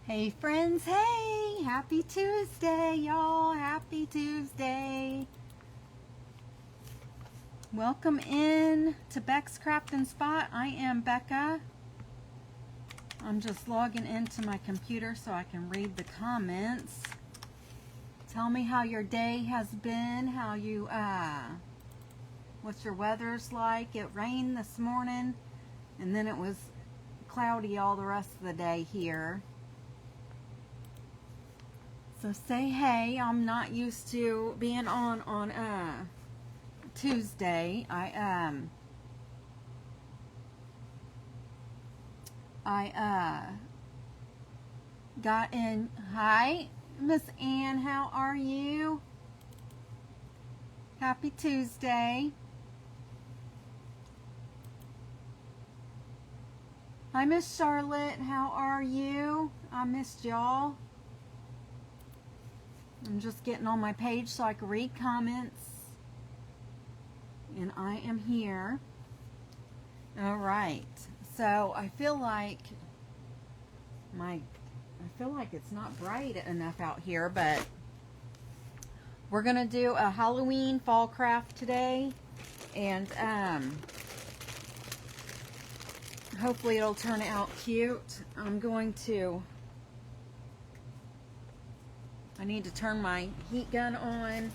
Hey friends, hey! Happy Tuesday, y'all! Happy Tuesday! Welcome in to Beck's Craft and Spot. I am Becca. I'm just logging into my computer so I can read the comments. Tell me how your day has been, how you, what your weather's like. It rained this morning, and then it was cloudy all the rest of the day here. So say hey. I'm not used to being on Tuesday. I got in. Hi, Miss Ann. How are you? Happy Tuesday. Hi, Miss Charlotte. How are you? I missed y'all. I'm just getting on my page so I can read comments. And I am here. All right. So I feel like it's not bright enough out here, but we're gonna do a Halloween fall craft today, and hopefully it'll turn out cute. I need to turn my heat gun on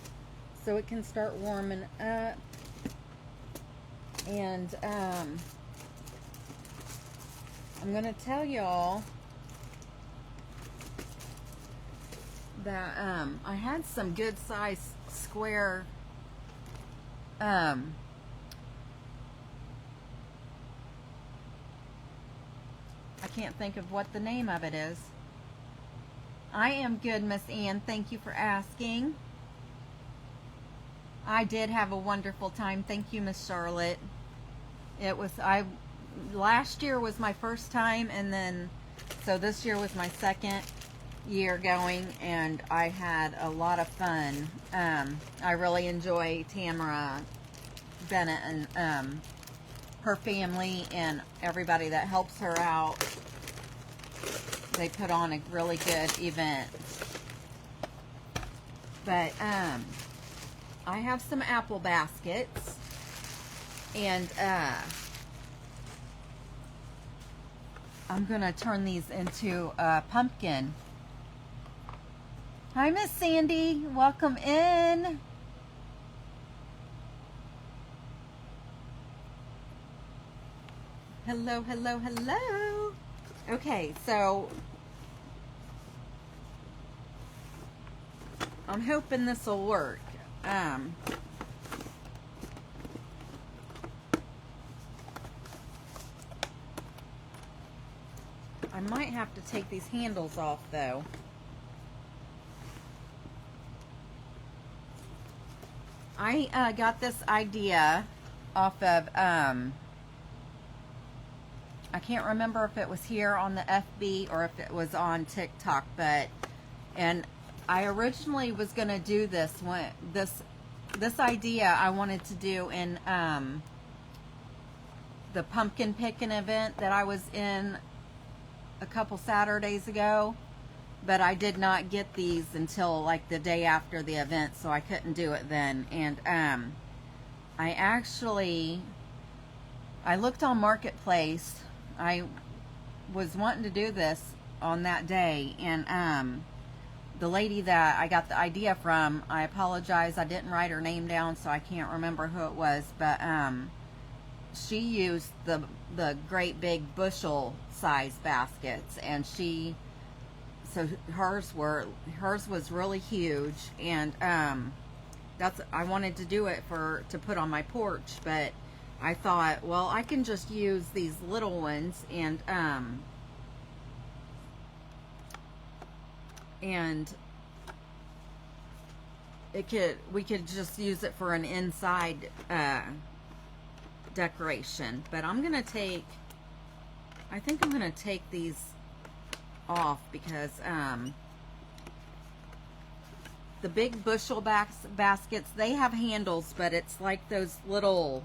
so it can start warming up. And I'm going to tell y'all that I had some good size square I can't think of what the name of it is. I am good, Miss Ann. Thank you for asking. I did have a wonderful time. Thank you, Miss Charlotte. Last year was my first time, and then so this year was my second year going, and I had a lot of fun. I really enjoy Tamara Bennett and her family and everybody that helps her out. They put on a really good event. But I have some apple baskets, and I'm gonna turn these into a pumpkin. Hi, Miss Sandy. Welcome in. Hello, hello, hello. Okay, so I'm hoping this will work. I might have to take these handles off though. I got this idea off of I can't remember if it was here on the FB or if it was on TikTok, and I originally was going to do this idea I wanted to do in the pumpkin picking event that I was in a couple Saturdays ago, but I did not get these until like the day after the event, so I couldn't do it then. And I looked on Marketplace. I was wanting to do this on that day, and the lady that I got the idea from, I apologize, I didn't write her name down, so I can't remember who it was, but she used the great big bushel size baskets, and hers was really huge, and I wanted to do it to put on my porch, but I thought, well, I can just use these little ones, and we could just use it for an inside decoration. But I think I'm gonna take these off because the big bushel baskets, they have handles, but it's like those little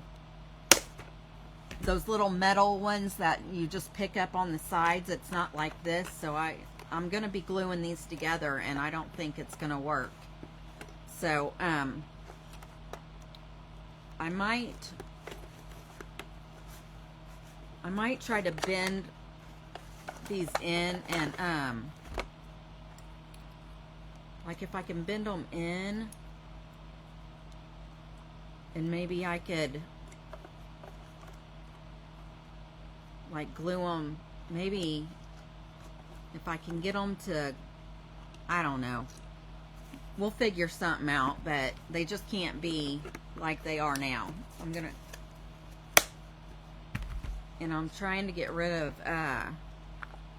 metal ones that you just pick up on the sides. It's not like this, so I I'm gonna be gluing these together, and I don't think it's gonna work. So I might try to bend these in, and like if I can bend them in, and maybe I could like glue them, maybe if I can get them to, I don't know, we'll figure something out, but they just can't be like they are now. And I'm trying to get rid of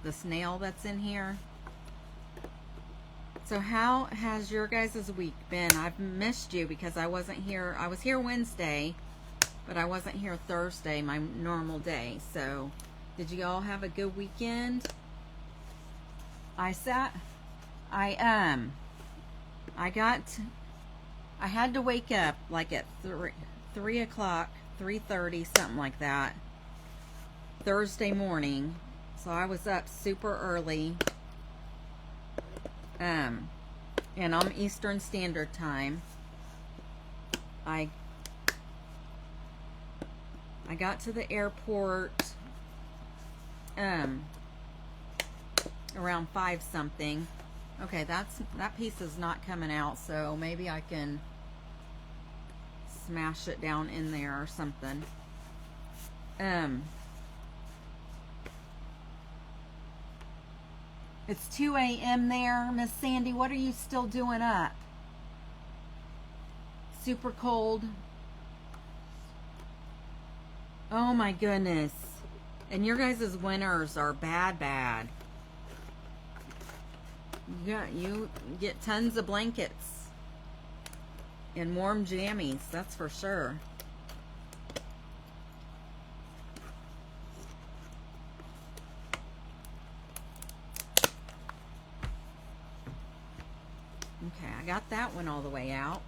this nail that's in here. So how has your guys' week been? I've missed you because I wasn't here. I was here Wednesday, but I wasn't here Thursday, my normal day. So did you all have a good weekend? I had to wake up like at 3 o'clock, 3:30, something like that, Thursday morning. So I was up super early. And I'm Eastern Standard Time. I got to the airport around 5 something. Okay, that piece is not coming out, so maybe I can smash it down in there or something. It's 2 a.m. there, Miss Sandy. What are you still doing up? Super cold. Oh my goodness. And your guys' winters are bad. You get tons of blankets and warm jammies, that's for sure. Okay, I got that one all the way out.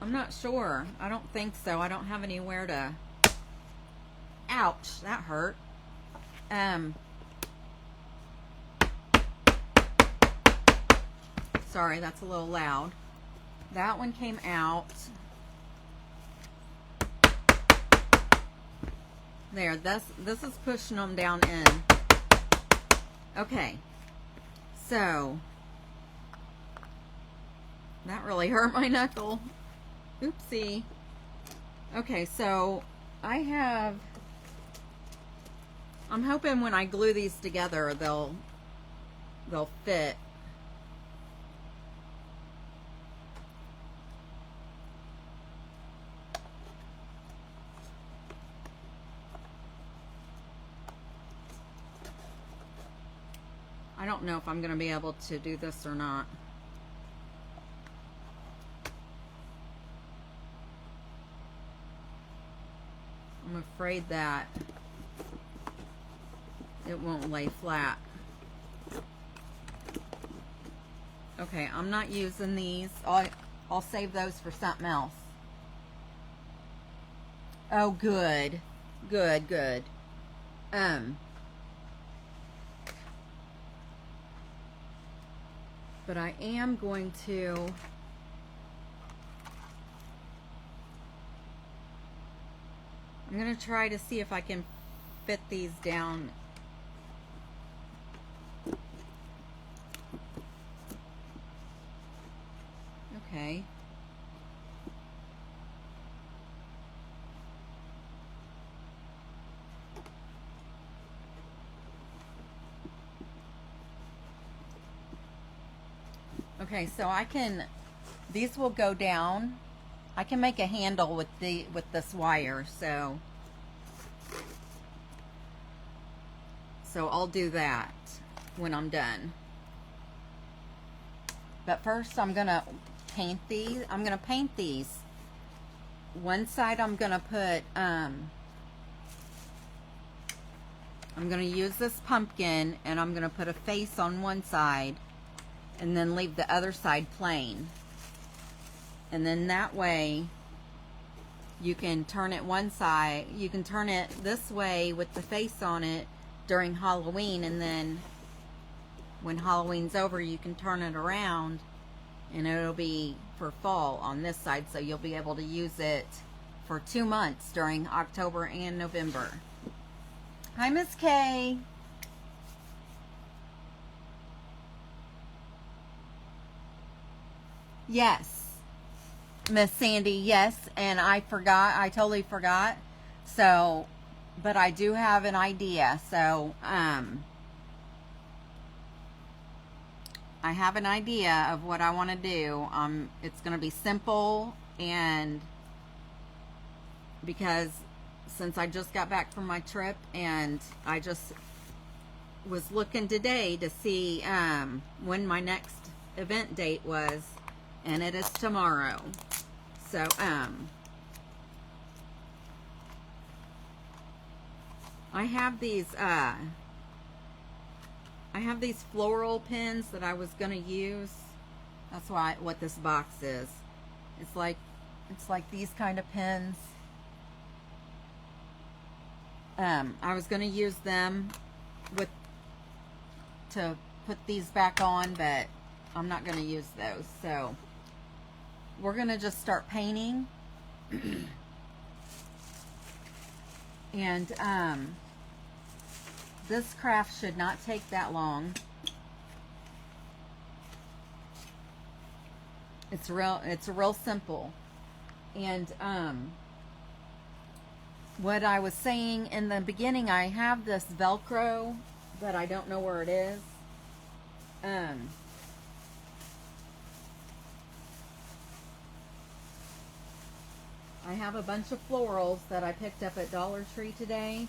I'm not sure. I don't think so. I don't have anywhere to... Ouch, that hurt. Sorry, that's a little loud. That one came out. There, this is pushing them down in. Okay, so that really hurt my knuckle. Oopsie. Okay, so I'm hoping when I glue these together they'll fit. I don't know if I'm going to be able to do this or not. I'm afraid that it won't lay flat. Okay, I'm not using these. I'll save those for something else. Oh, good. Good. But I am going to I'm going to try to see if I can fit these down. Okay. Okay, so these will go down. I can make a handle with this wire, so I'll do that when I'm done. But first I'm gonna paint these. I'm gonna paint these. One side I'm gonna put I'm going to use this pumpkin and I'm going to put a face on one side and then leave the other side plain. And then that way you can turn it one side, you can turn it this way with the face on it during Halloween, and then when Halloween's over you can turn it around and it'll be for fall on this side, so you'll be able to use it for 2 months during October and November. Hi, Miss Kay. Yes, Miss Sandy, yes, and I totally forgot. So, but I do have an idea. So, I have an idea of what I want to do. It's going to be simple, and because since I just got back from my trip and I just was looking today to see when my next event date was, and it is tomorrow. So I have these floral pins that I was gonna use. That's what this box is. It's like these kind of pins. I was gonna use them to put these back on, but I'm not gonna use those. So we're gonna just start painting. And this craft should not take that long. It's real simple. And what I was saying in the beginning, I have this Velcro, but I don't know where it is. I have a bunch of florals that I picked up at Dollar Tree today.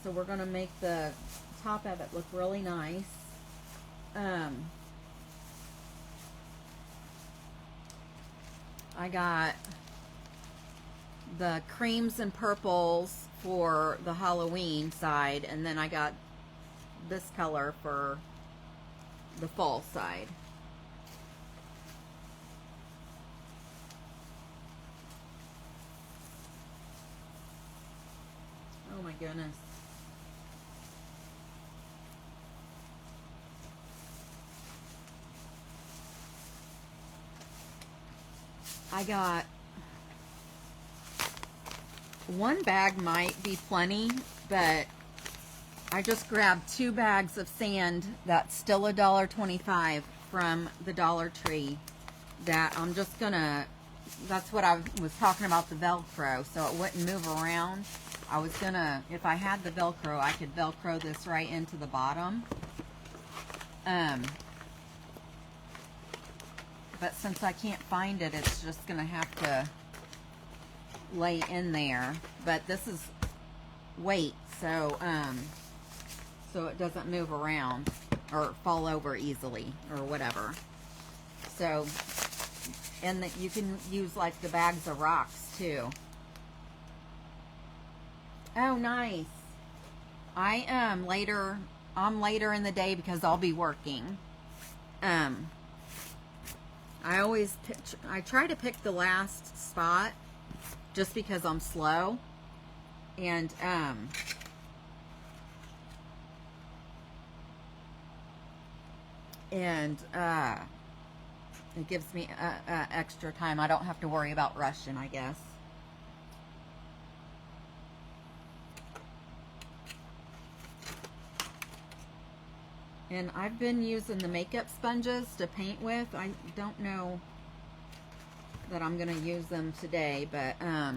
So we're going to make the top of it look really nice. I got the creams and purples for the Halloween side, and then I got this color for the fall side. Oh my goodness. I got one bag might be plenty, but I just grabbed 2 bags of sand that's still $1.25 from the Dollar Tree that I'm just gonna, that's what I was talking about, the Velcro, so it wouldn't move around. I was gonna, if I had the Velcro, I could Velcro this right into the bottom. But since I can't find it, it's just gonna have to lay in there. But this is weight, so so it doesn't move around or fall over easily or whatever. So, and that you can use like the bags of rocks too. Oh, nice. I'm later in the day because I'll be working. I try to pick the last spot just because I'm slow, and it gives me extra time. I don't have to worry about rushing, I guess. And I've been using the makeup sponges to paint with. I don't know that I'm going to use them today, but I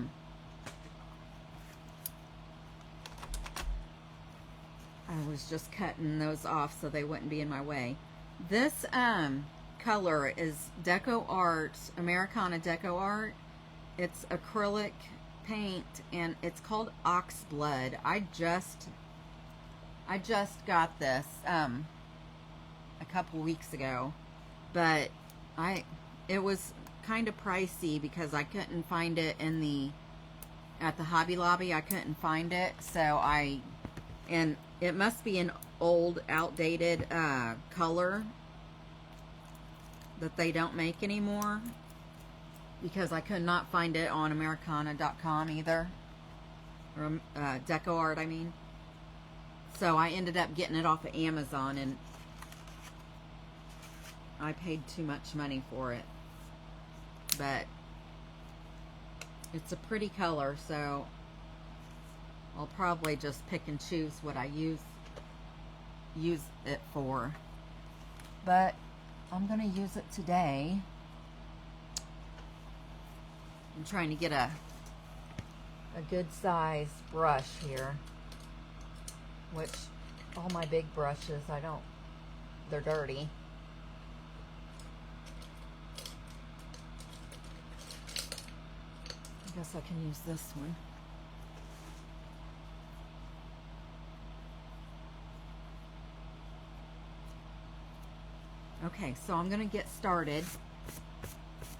was just cutting those off so they wouldn't be in my way. This color is Deco Art, Americana Deco Art. It's acrylic paint, and it's called Ox Blood. I just got this a couple weeks ago, but it was kind of pricey because I couldn't find it at the Hobby Lobby. I couldn't find it, so I And it must be an old, outdated color that they don't make anymore, because I could not find it on Americana.com either, or Deco Art, I mean. So I ended up getting it off of Amazon, and I paid too much money for it. But it's a pretty color, so I'll probably just pick and choose what I use it for. But I'm going to use it today. I'm trying to get a good size brush here, which all my big brushes, they're dirty. I guess I can use this one. Okay, so I'm going to get started.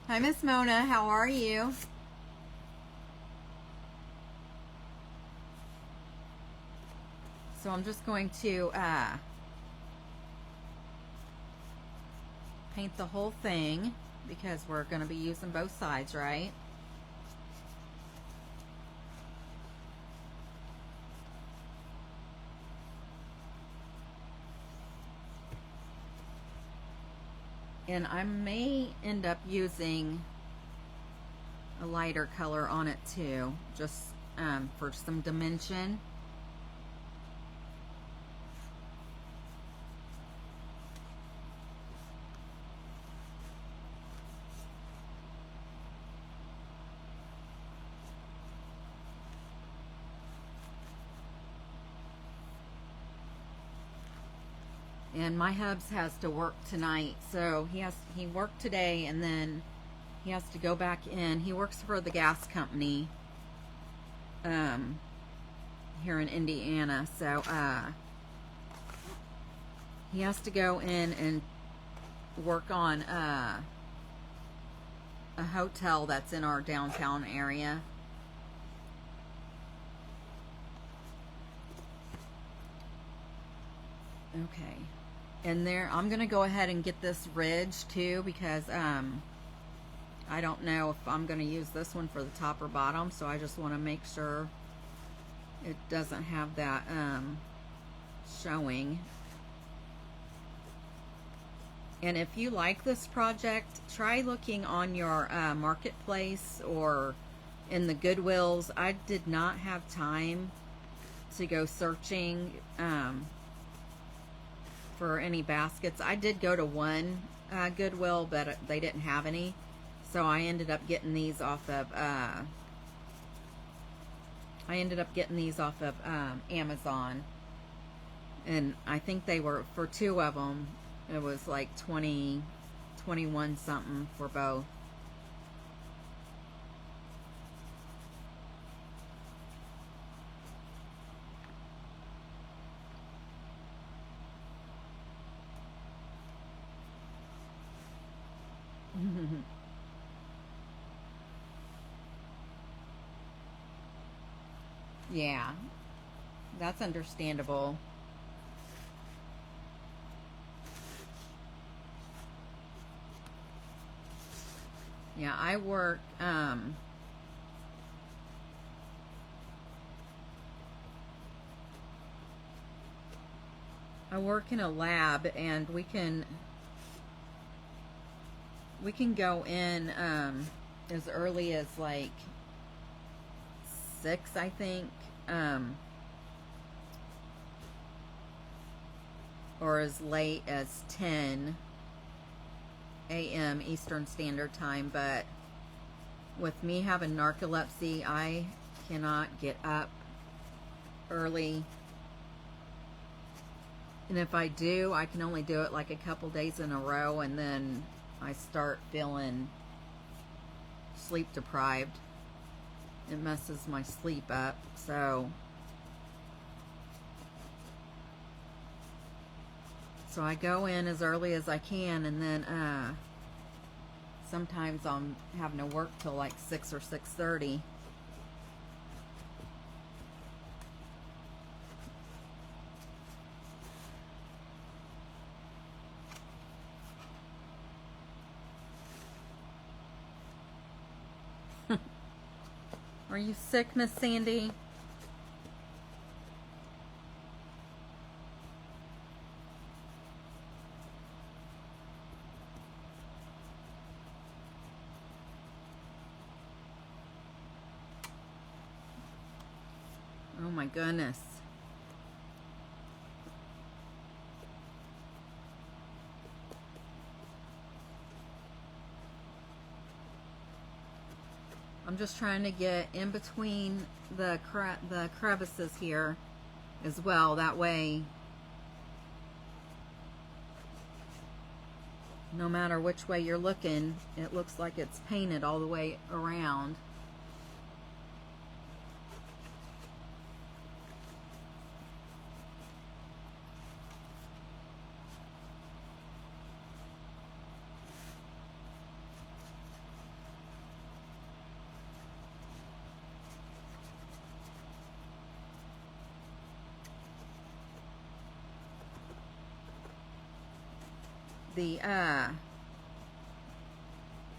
Hi, Miss Mona. How are you? So I'm just going to paint the whole thing, because we're going to be using both sides, right? And I may end up using a lighter color on it too, just for some dimension. And my hubs has to work tonight, so he worked today, and then he has to go back in. He works for the gas company here in Indiana, so he has to go in and work on a hotel that's in our downtown area. Okay. And there, I'm going to go ahead and get this ridge too, because I don't know if I'm going to use this one for the top or bottom, so I just want to make sure it doesn't have that showing. And if you like this project, try looking on your marketplace or in the Goodwills. I did not have time to go searching for any baskets. I did go to one Goodwill, but they didn't have any, so I ended up getting these off of Amazon, and I think they were, for two of them, it was like 21 something for both. Yeah, that's understandable. Yeah, I work in a lab, and we can go in as early as like 6, I think, or as late as 10 a.m. Eastern Standard Time. But with me having narcolepsy, I cannot get up early, and if I do, I can only do it like a couple days in a row, and then I start feeling sleep deprived. It messes my sleep up. So I go in as early as I can, and then sometimes I'm having to work till like 6 or 6:30. Are you sick, Miss Sandy? Oh my goodness. I'm just trying to get in between the crevices here as well. That way, no matter which way you're looking, it looks like it's painted all the way around.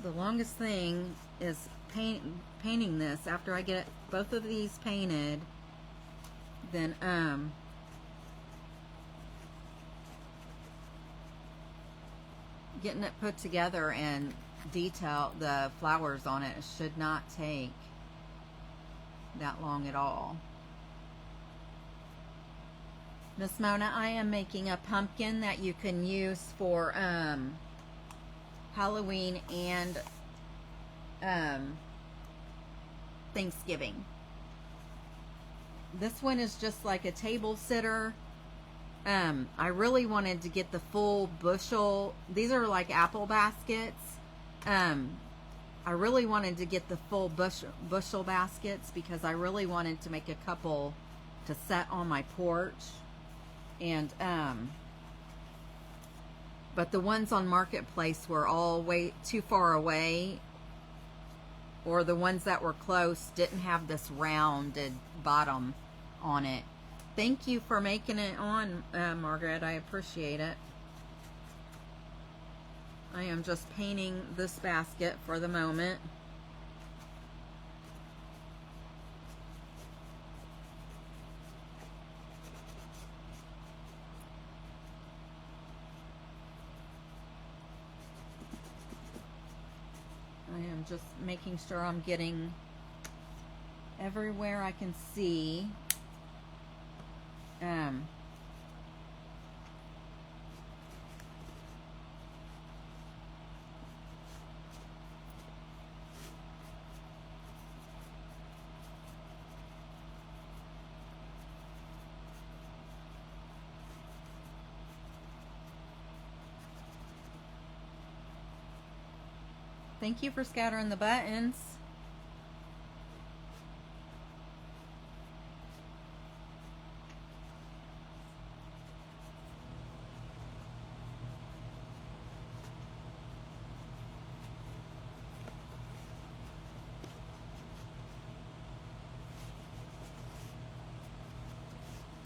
The longest thing is painting this. After I get both of these painted, then getting it put together and detail the flowers on it should not take that long at all. Miss Mona, I am making a pumpkin that you can use for Halloween and Thanksgiving. This one is just like a table sitter. I really wanted to get the full bushel. These are like apple baskets. I really wanted to get the full bushel baskets because I really wanted to make a couple to set on my porch. And but the ones on Marketplace were all way too far away, or the ones that were close didn't have this rounded bottom on it. Thank you for making it on, Margaret. I appreciate it. I am just painting this basket for the moment. I am just making sure I'm getting everywhere I can see. Thank you for scattering the buttons.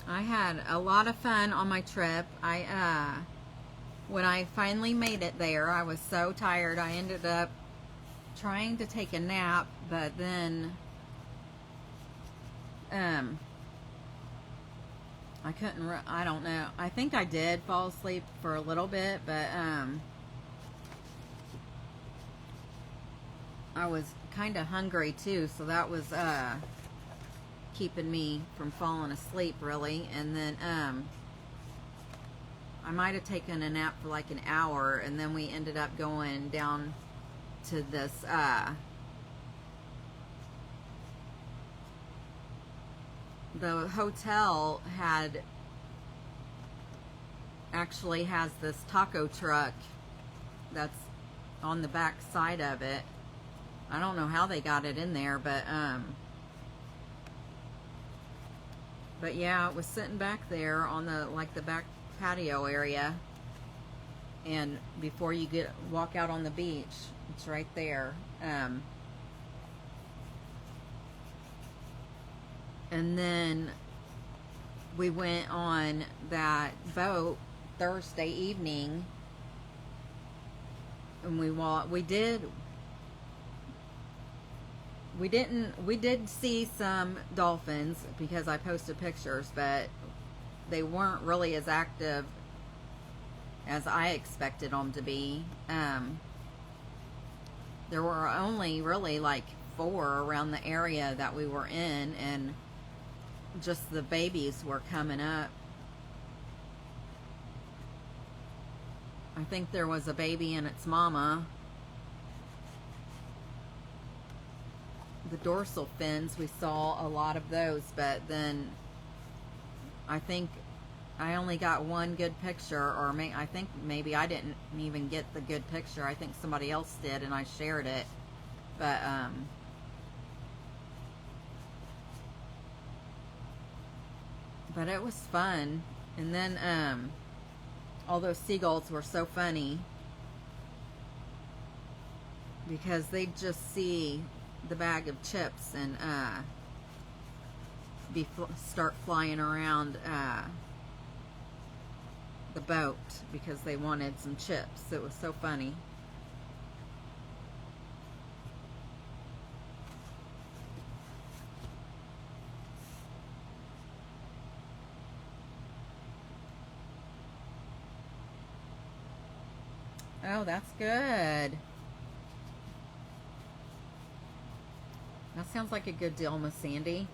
I had a lot of fun on my trip. When I finally made it there, I was so tired. I ended up trying to take a nap, but then I couldn't. I don't know. I think I did fall asleep for a little bit, but I was kind of hungry too, so that was keeping me from falling asleep really. And then I might have taken a nap for like an hour, and then we ended up going down to this the hotel actually has this taco truck that's on the back side of it. I don't know how they got it in there, but yeah, it was sitting back there on the back patio area, and before you walk out on the beach, it's right there. And then we went on that boat Thursday evening, and we did we did see some dolphins because I posted pictures, but they weren't really as active as I expected them to be. There were only really like 4 around the area that we were in, and just the babies were coming up. I think there was a baby and its mama. The dorsal fins, we saw a lot of those, but then I think I only got one good picture, or I think maybe I didn't even get the good picture. I think somebody else did, and I shared it. But it was fun. And then all those seagulls were so funny because they'd just see the bag of chips and start flying around the boat because they wanted some chips. It was so funny. Oh, that's good. That sounds like a good deal, Miss Sandy.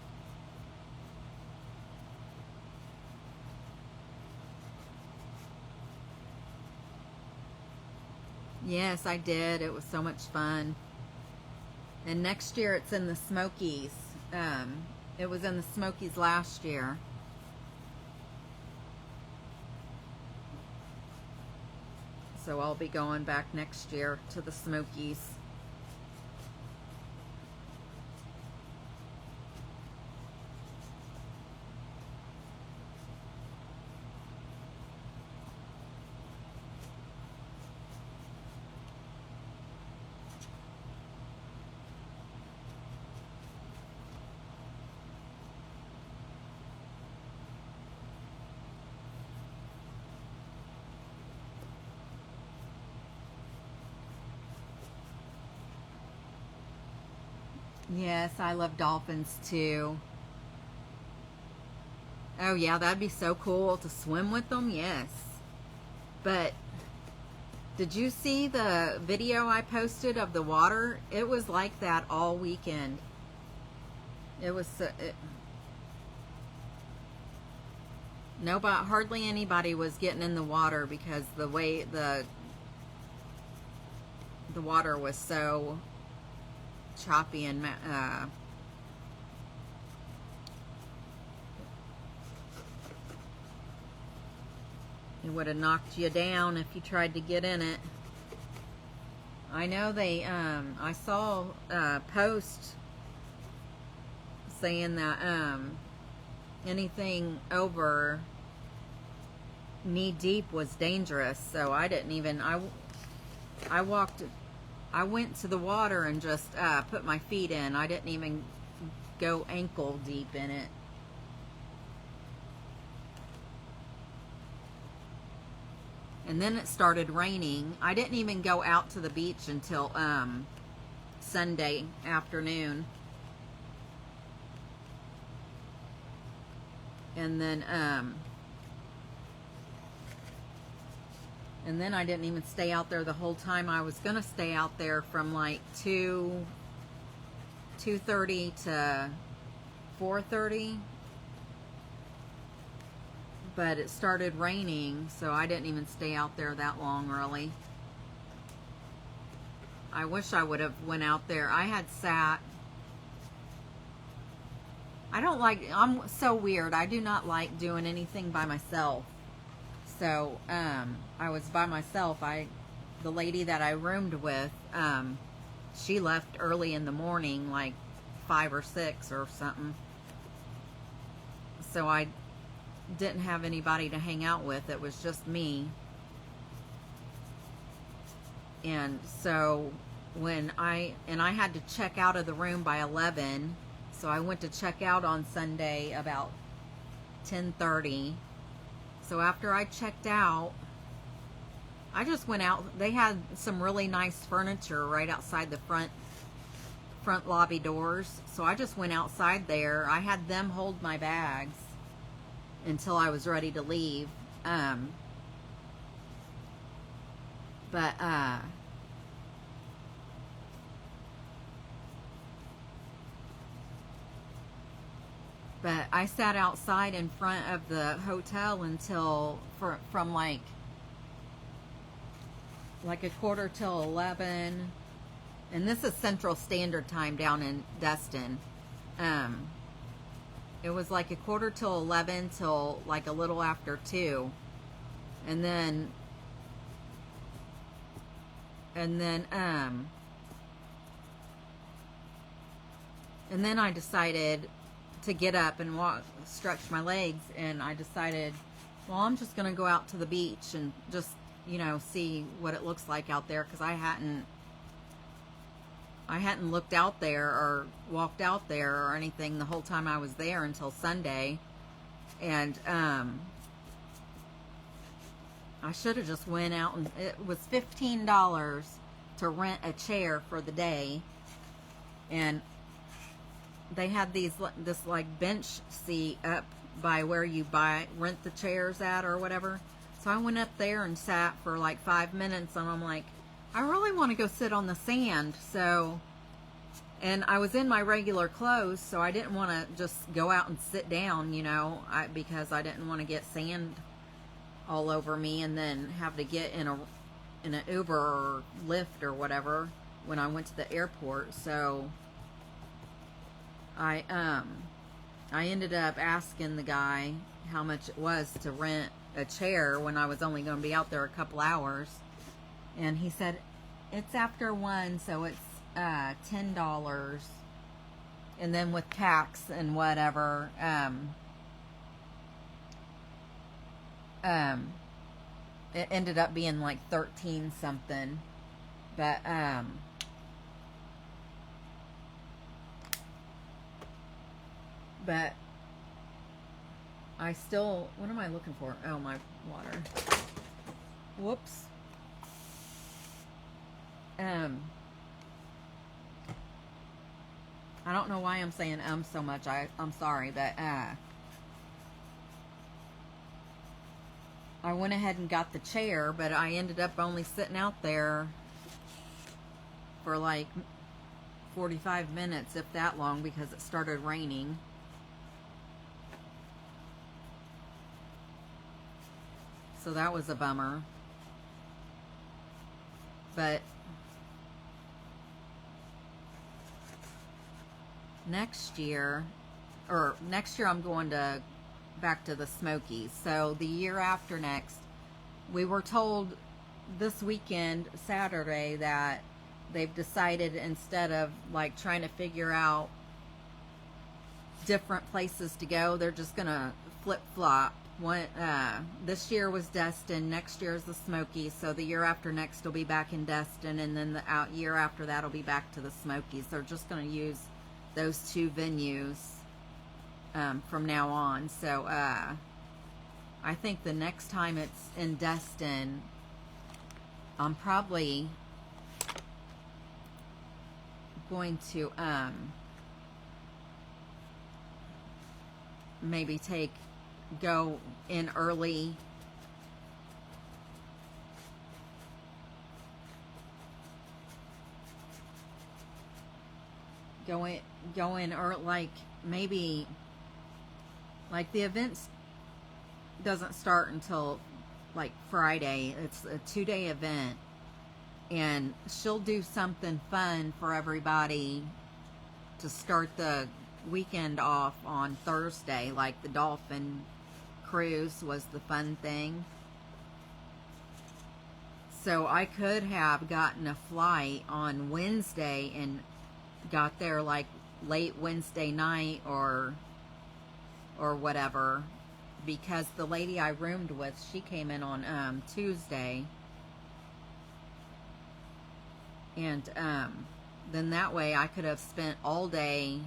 Yes, I did. It was so much fun. And next year it's in the Smokies. It was in the Smokies last year. So I'll be going back next year to the Smokies. Yes, I love dolphins too. Oh yeah, that'd be so cool to swim with them. Yes. But did you see the video I posted of the water? It was like that all weekend. It was nobody, hardly anybody was getting in the water because the way the water was so choppy and it would have knocked you down if you tried to get in it. I know they I saw a post saying that anything over knee deep was dangerous, so I didn't even I went to the water and just put my feet in. I didn't even go ankle deep in it. And then it started raining. I didn't even go out to the beach until Sunday afternoon. And then I didn't even stay out there the whole time. I was gonna stay out there from like 2:30 to 4:30, but it started raining, so I didn't even stay out there that long really. I wish I would have went out there. I had sat. I'm so weird. I do not like doing anything by myself. So, I was by myself. The lady that I roomed with, she left early in the morning, like 5 or 6 or something. So I didn't have anybody to hang out with. It was just me. And so I had to check out of the room by 11. So I went to check out on Sunday about 10:30. So after I checked out, I just went out. They had some really nice furniture right outside the front lobby doors. So I just went outside there. I had them hold my bags until I was ready to leave. But I sat outside in front of the hotel until from like a quarter till 11, and this is Central Standard Time down in Destin. It was like a quarter till 11 till like a little after 2, and then I decided to get up and walk, stretch my legs, and I decided, well, I'm just gonna go out to the beach and just, you know, see what it looks like out there, because I hadn't looked out there or walked out there or anything the whole time I was there until Sunday. And I should have just went out, and it was $15 to rent a chair for the day, and they had this like bench seat up by where you rent the chairs at or whatever. So I went up there and sat for like 5 minutes, and I'm like, I really want to go sit on the sand. So, and I was in my regular clothes, so I didn't want to just go out and sit down, you know, because I didn't want to get sand all over me and then have to get in an Uber or Lyft or whatever when I went to the airport. So I ended up asking the guy how much it was to rent a chair when I was only going to be out there a couple hours, and he said it's after 1, so it's $10, and then with tax and whatever, it ended up being like 13 something, but I still, what am I looking for? Oh, my water. Whoops. I don't know why I'm saying so much. I'm sorry, but I went ahead and got the chair, but I ended up only sitting out there for like 45 minutes, if that long, because it started raining. So that was a bummer. But next year I'm going back to the Smokies. So the year after next, we were told this weekend, Saturday, that they've decided, instead of like trying to figure out different places to go, they're just gonna flip-flop. This year was Destin, next year is the Smokies, so the year after next will be back in Destin, and then the year after that will be back to the Smokies. They're just going to use those 2 venues from now on. So I think the next time it's in Destin, I'm probably going to maybe go in early, go in early, like maybe, like the events doesn't start until like Friday. It's a 2-day event, and she'll do something fun for everybody to start the weekend off on Thursday, like the dolphin cruise was the fun thing. So I could have gotten a flight on Wednesday and got there like late Wednesday night or whatever, because the lady I roomed with, she came in on Tuesday, and then that way I could have spent all day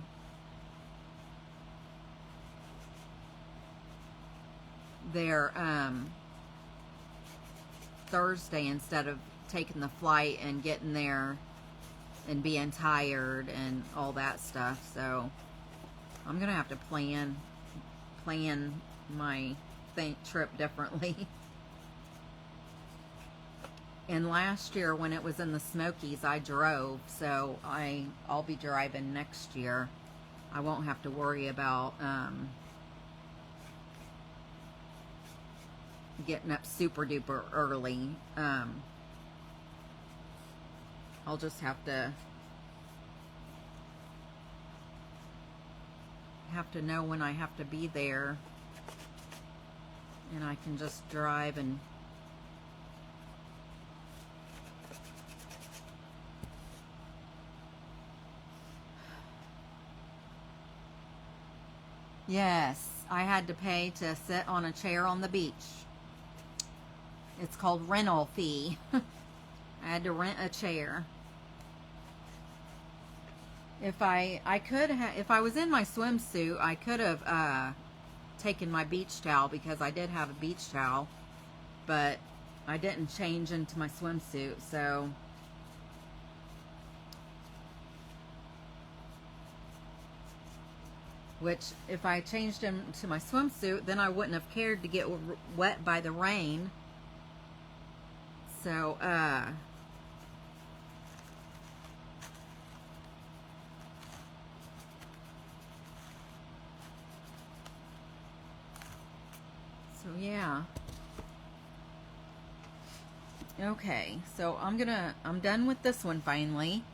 there Thursday instead of taking the flight and getting there and being tired and all that stuff. So I'm gonna have to plan my trip differently. And last year when it was in the Smokies, I drove, so I'll be driving next year. I won't have to worry about getting up super duper early. I'll just have to know when I have to be there, and I can just drive. And yes, I had to pay to sit on a chair on the beach. It's called rental fee. I had to rent a chair. If I was in my swimsuit, I could have taken my beach towel, because I did have a beach towel, but I didn't change into my swimsuit, so which if I changed into my swimsuit, then I wouldn't have cared to get wet by the rain. So yeah. Okay, so I'm done with this one finally.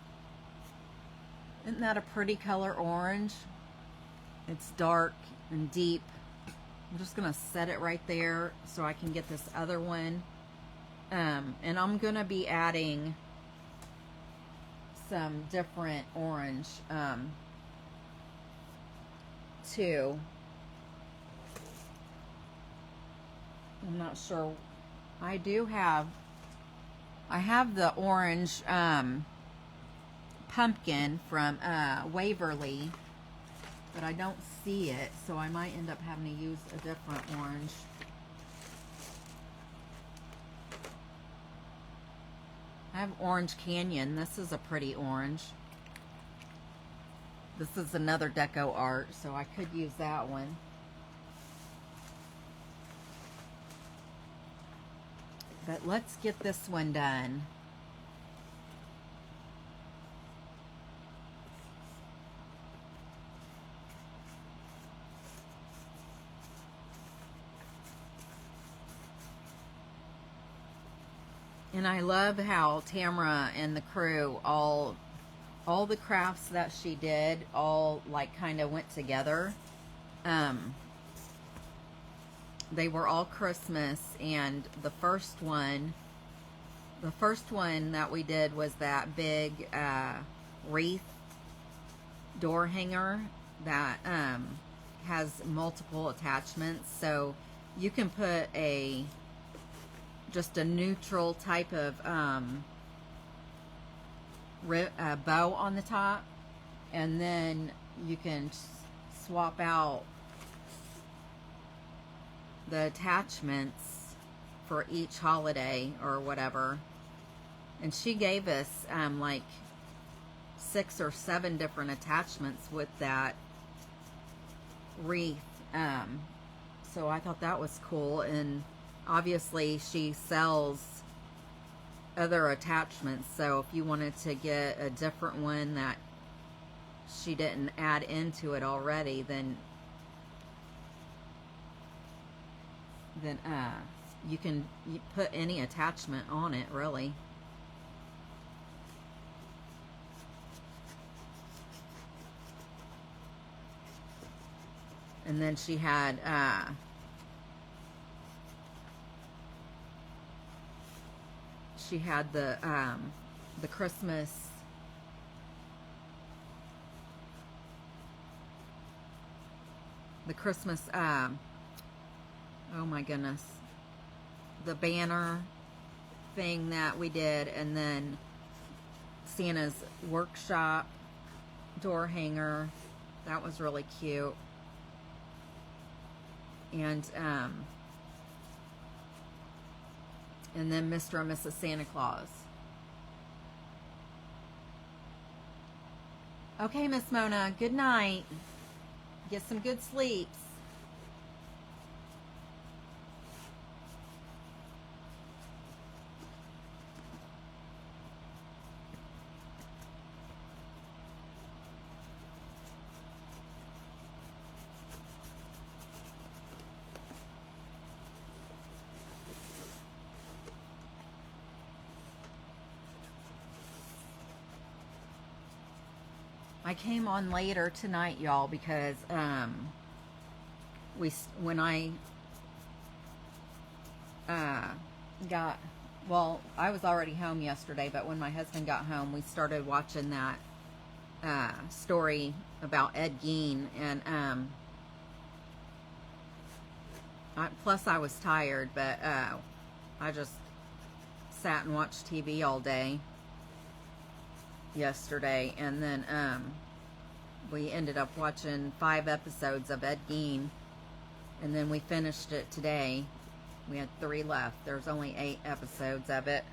Isn't that a pretty color orange? It's dark and deep. I'm just gonna set it right there so I can get this other one. And I'm gonna be adding some different orange too. I'm not sure. I have the orange pumpkin from Waverly, but I don't see it, so I might end up having to use a different orange. I have Orange Canyon. This is a pretty orange. This is another deco art, so I could use that one. But let's get this one done. And I love how Tamara and the crew, all the crafts that she did, all like kind of went together. They were all Christmas, and the first one that we did was that big wreath door hanger that has multiple attachments, so you can put just a neutral type of bow on the top, and then you can swap out the attachments for each holiday or whatever. And she gave us like 6 or 7 different attachments with that wreath. So I thought that was cool. And obviously she sells other attachments, so if you wanted to get a different one that she didn't add into it already, then you can put any attachment on it, really. And then she had the Christmas oh my goodness, the banner thing that we did, and then Santa's workshop door hanger. That was really cute. And then Mr. and Mrs. Santa Claus. Okay, Miss Mona, good night. Get some good sleeps. I came on later tonight, y'all, because when I got, well, I was already home yesterday, but when my husband got home, we started watching that story about Ed Gein, and plus I was tired, but I just sat and watched TV all day yesterday, and then we ended up watching 5 episodes of Ed Gein, and then we finished it today. We had 3 left. There's only 8 episodes of it.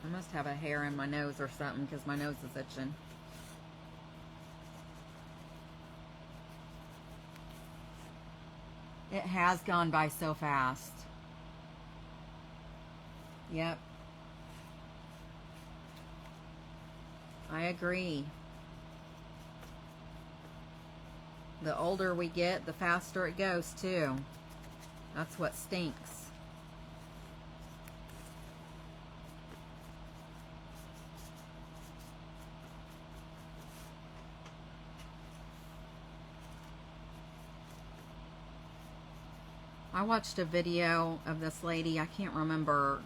I must have a hair in my nose or something because my nose is itching. It has gone by so fast. Yep. I agree. The older we get, the faster it goes, too. That's what stinks. I watched a video of this lady. I can't remember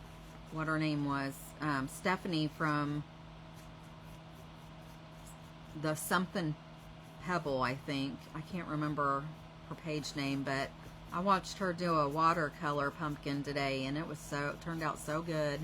what her name was. Stephanie from the something Pebble, I think. I can't remember her page name, but I watched her do a watercolor pumpkin today, and it turned out so good.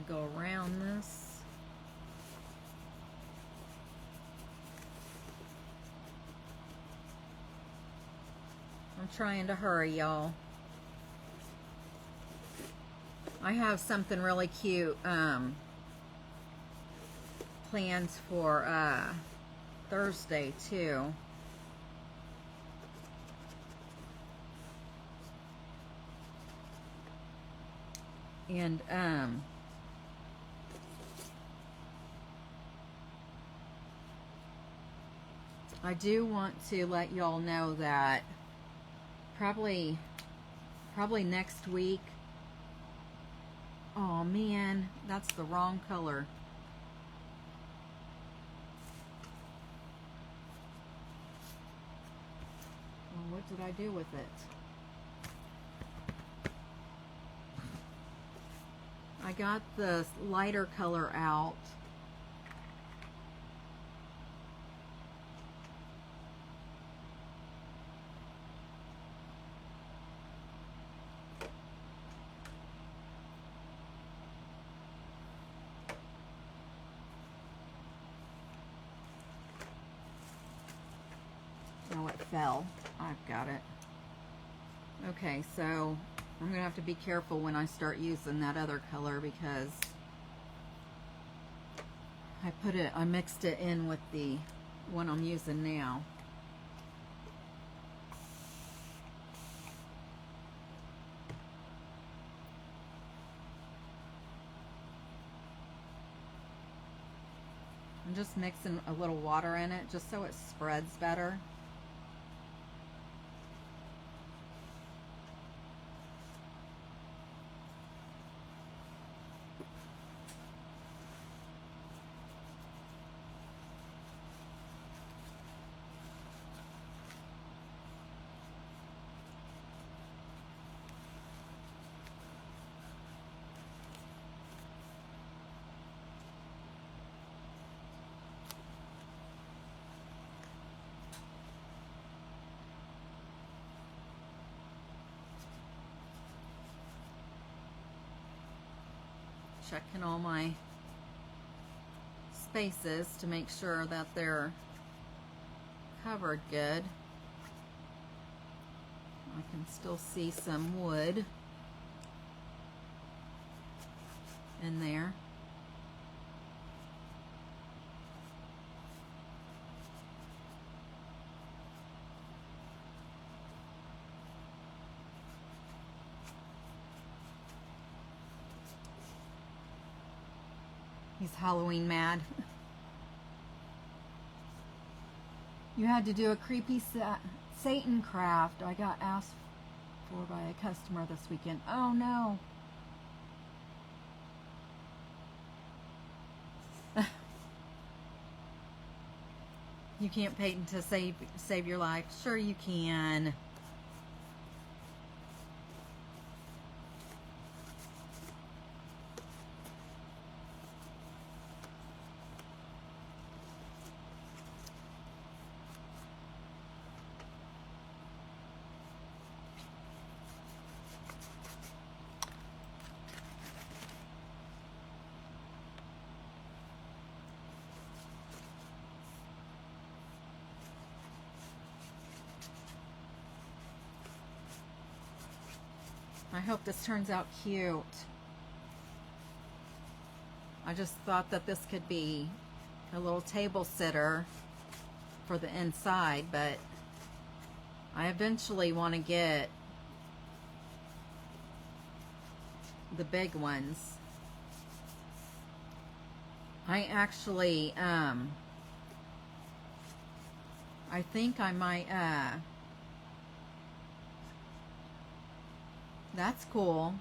Go around this. I'm trying to hurry, y'all. I have something really cute planned for Thursday too. And I do want to let y'all know that probably next week. Oh man, that's the wrong color. Well, what did I do with it? I got the lighter color out. Oh, it fell. I've got it. Okay, so I'm going to have to be careful when I start using that other color because I mixed it in with the one I'm using now. I'm just mixing a little water in it just so it spreads better. checking all my spaces to make sure that they're covered good. I can still see some wood in there. He's Halloween mad. You had to do a creepy Satan craft. I got asked for by a customer this weekend. Oh no. You can't patent to save your life. Sure you can. I hope this turns out cute. I just thought that this could be a little table sitter for the inside, but I eventually want to get the big ones. I actually, I think I might, that's cool.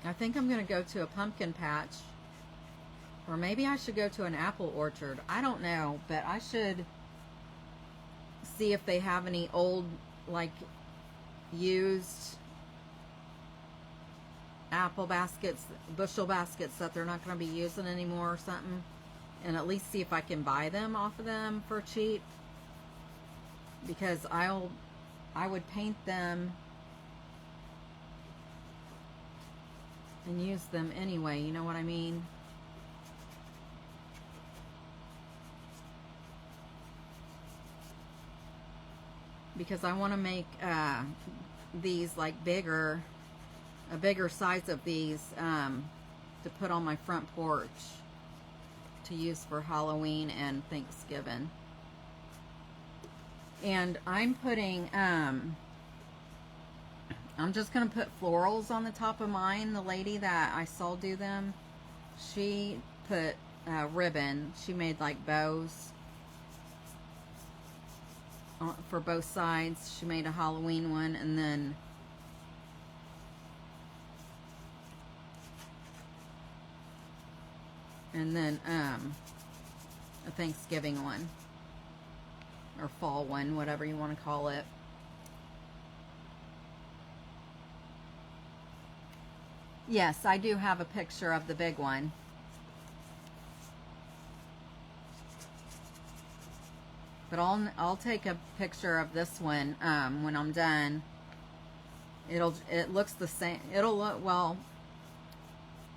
I think I'm going to go to a pumpkin patch, or maybe I should go to an apple orchard. I don't know, but I should see if they have any old, like, used apple baskets, bushel baskets that they're not going to be using anymore or something, and at least see if I can buy them off of them for cheap, because I would paint them and use them anyway, you know what I mean? Because I want to make these like bigger, a bigger size of these to put on my front porch to use for Halloween and Thanksgiving. And I'm putting, I'm just going to put florals on the top of mine. The lady that I saw do them, she put ribbon. She made like bows for both sides. She made a Halloween one, and then a Thanksgiving one, or fall one, whatever you want to call it. Yes, I do have a picture of the big one. But I'll take a picture of this one when I'm done. It looks the same. It'll look, well,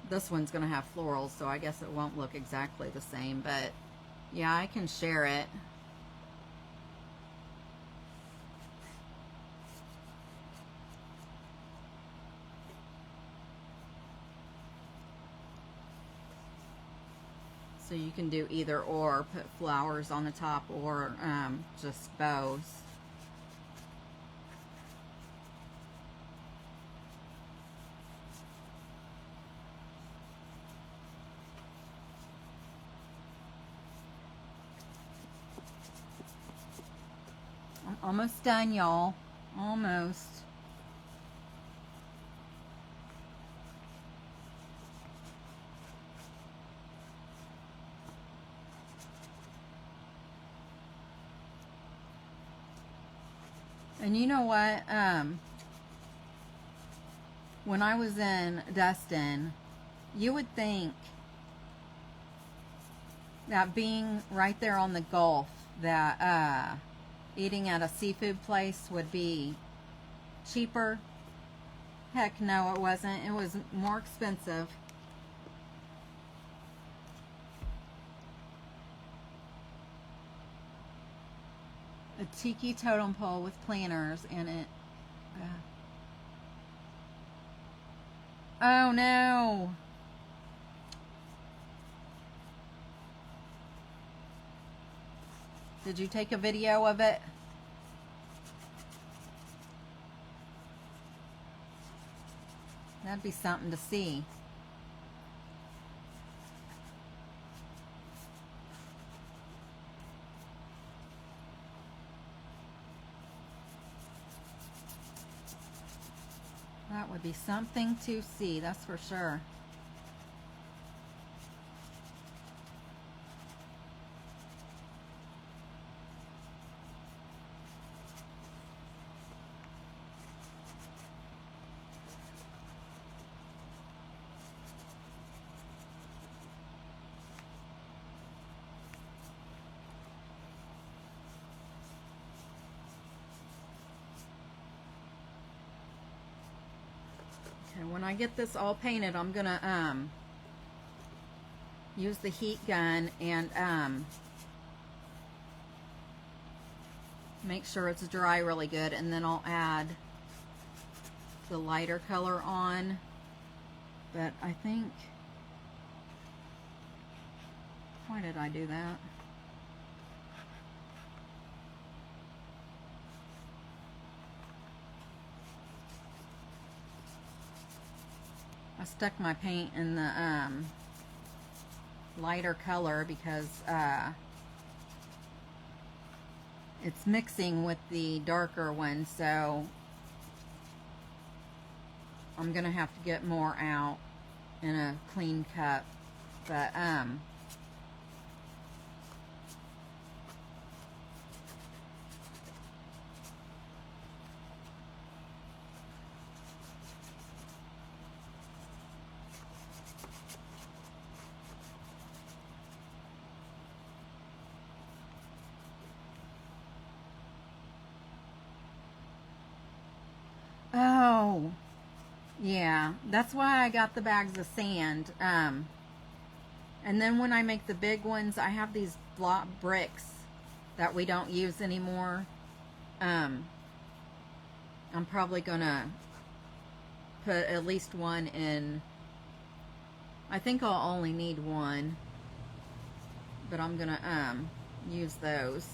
this one's gonna have florals, so I guess it won't look exactly the same, but yeah, I can share it. So you can do either or, put flowers on the top, or just bows. I'm almost done, y'all. Almost. And you know what? When I was in Destin, you would think that being right there on the Gulf, that eating at a seafood place would be cheaper. Heck no, it wasn't. It was more expensive. A tiki totem pole with planters in it. Oh no! Did you take a video of it? That'd be something to see. That would be something to see, that's for sure. Okay, when I get this all painted, I'm gonna use the heat gun and make sure it's dry really good, and then I'll add the lighter color on. But I think, why did I do that? I stuck my paint in the lighter color because it's mixing with the darker one, so I'm gonna have to get more out in a clean cup. But oh, yeah, that's why I got the bags of sand. And then when I make the big ones, I have these block bricks that we don't use anymore. I'm probably gonna put at least one in. I think I'll only need one, but I'm gonna use those.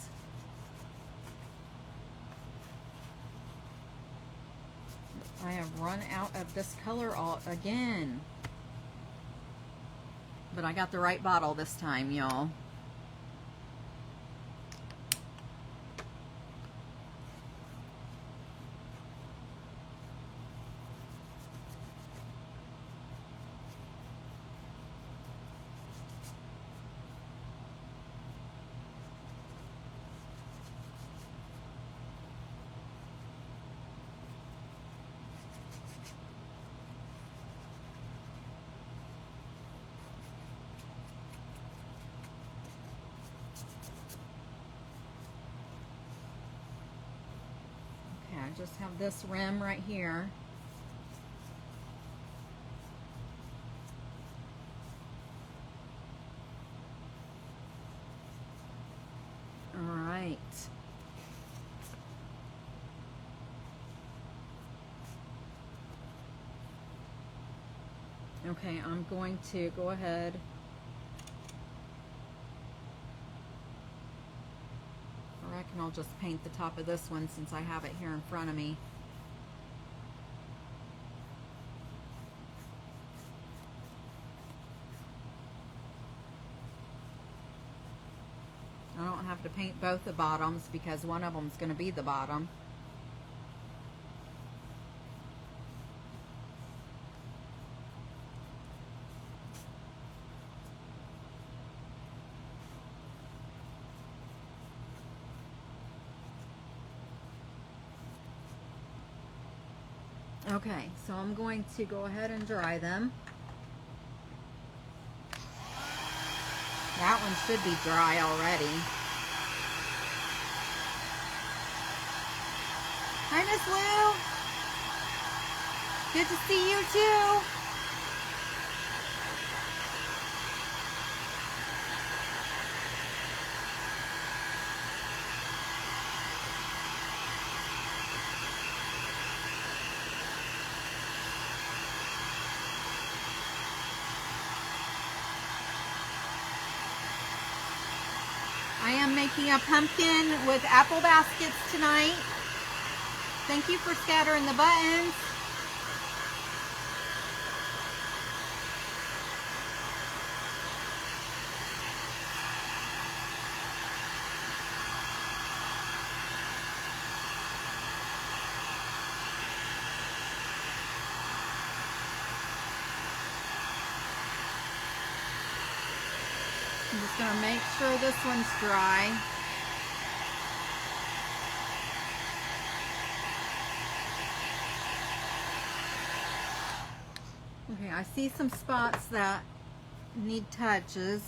I have run out of this color again. But I got the right bottle this time, y'all. I just have this rim right here. All right. Okay, I'm going to go ahead . I reckon I'll just paint the top of this one since I have it here in front of me. I don't have to paint both the bottoms because one of them is going to be the bottom. Okay, so I'm going to go ahead and dry them. That one should be dry already. Hi, Miss Lou. Good to see you too. I am making a pumpkin with apple baskets tonight. Thank you for scattering the buttons. I'm just going to make sure this one's dry. Okay, I see some spots that need touches,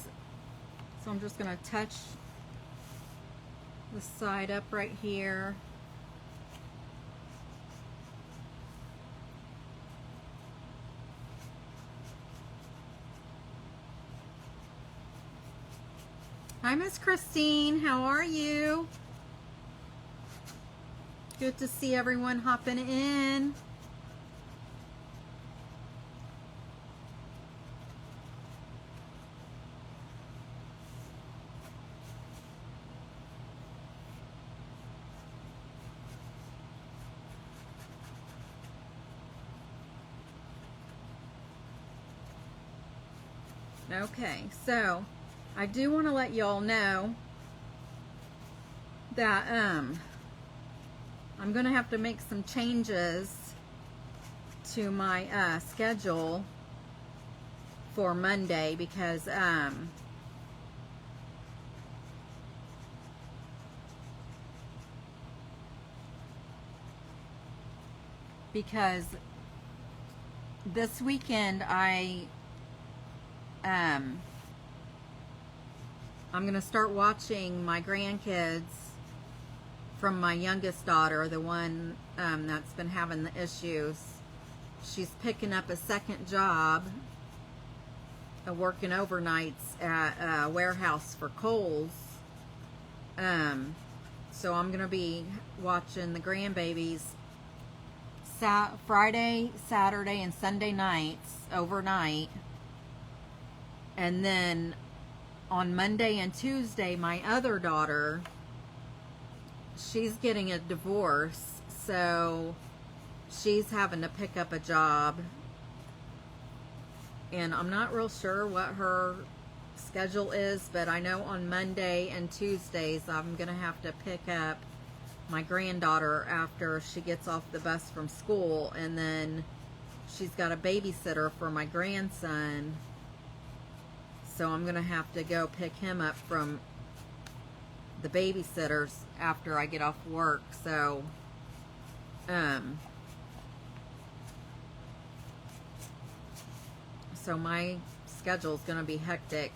so I'm just going to touch the side up right here. Hi, Miss Christine. How are you? Good to see everyone hopping in. Okay, so I do want to let y'all know that I'm going to have to make some changes to my schedule for Monday because this weekend I'm going to start watching my grandkids from my youngest daughter, the one that's been having the issues. She's picking up a second job, working overnights at a warehouse for Kohl's. So I'm going to be watching the grandbabies Friday, Saturday, and Sunday nights overnight. And then on Monday and Tuesday, my other daughter, she's getting a divorce, so she's having to pick up a job. And I'm not real sure what her schedule is, but I know on Monday and Tuesdays I'm going to have to pick up my granddaughter after she gets off the bus from school, and then she's got a babysitter for my grandson. So I'm going to have to go pick him up from the babysitters after I get off work. So, so my schedule is going to be hectic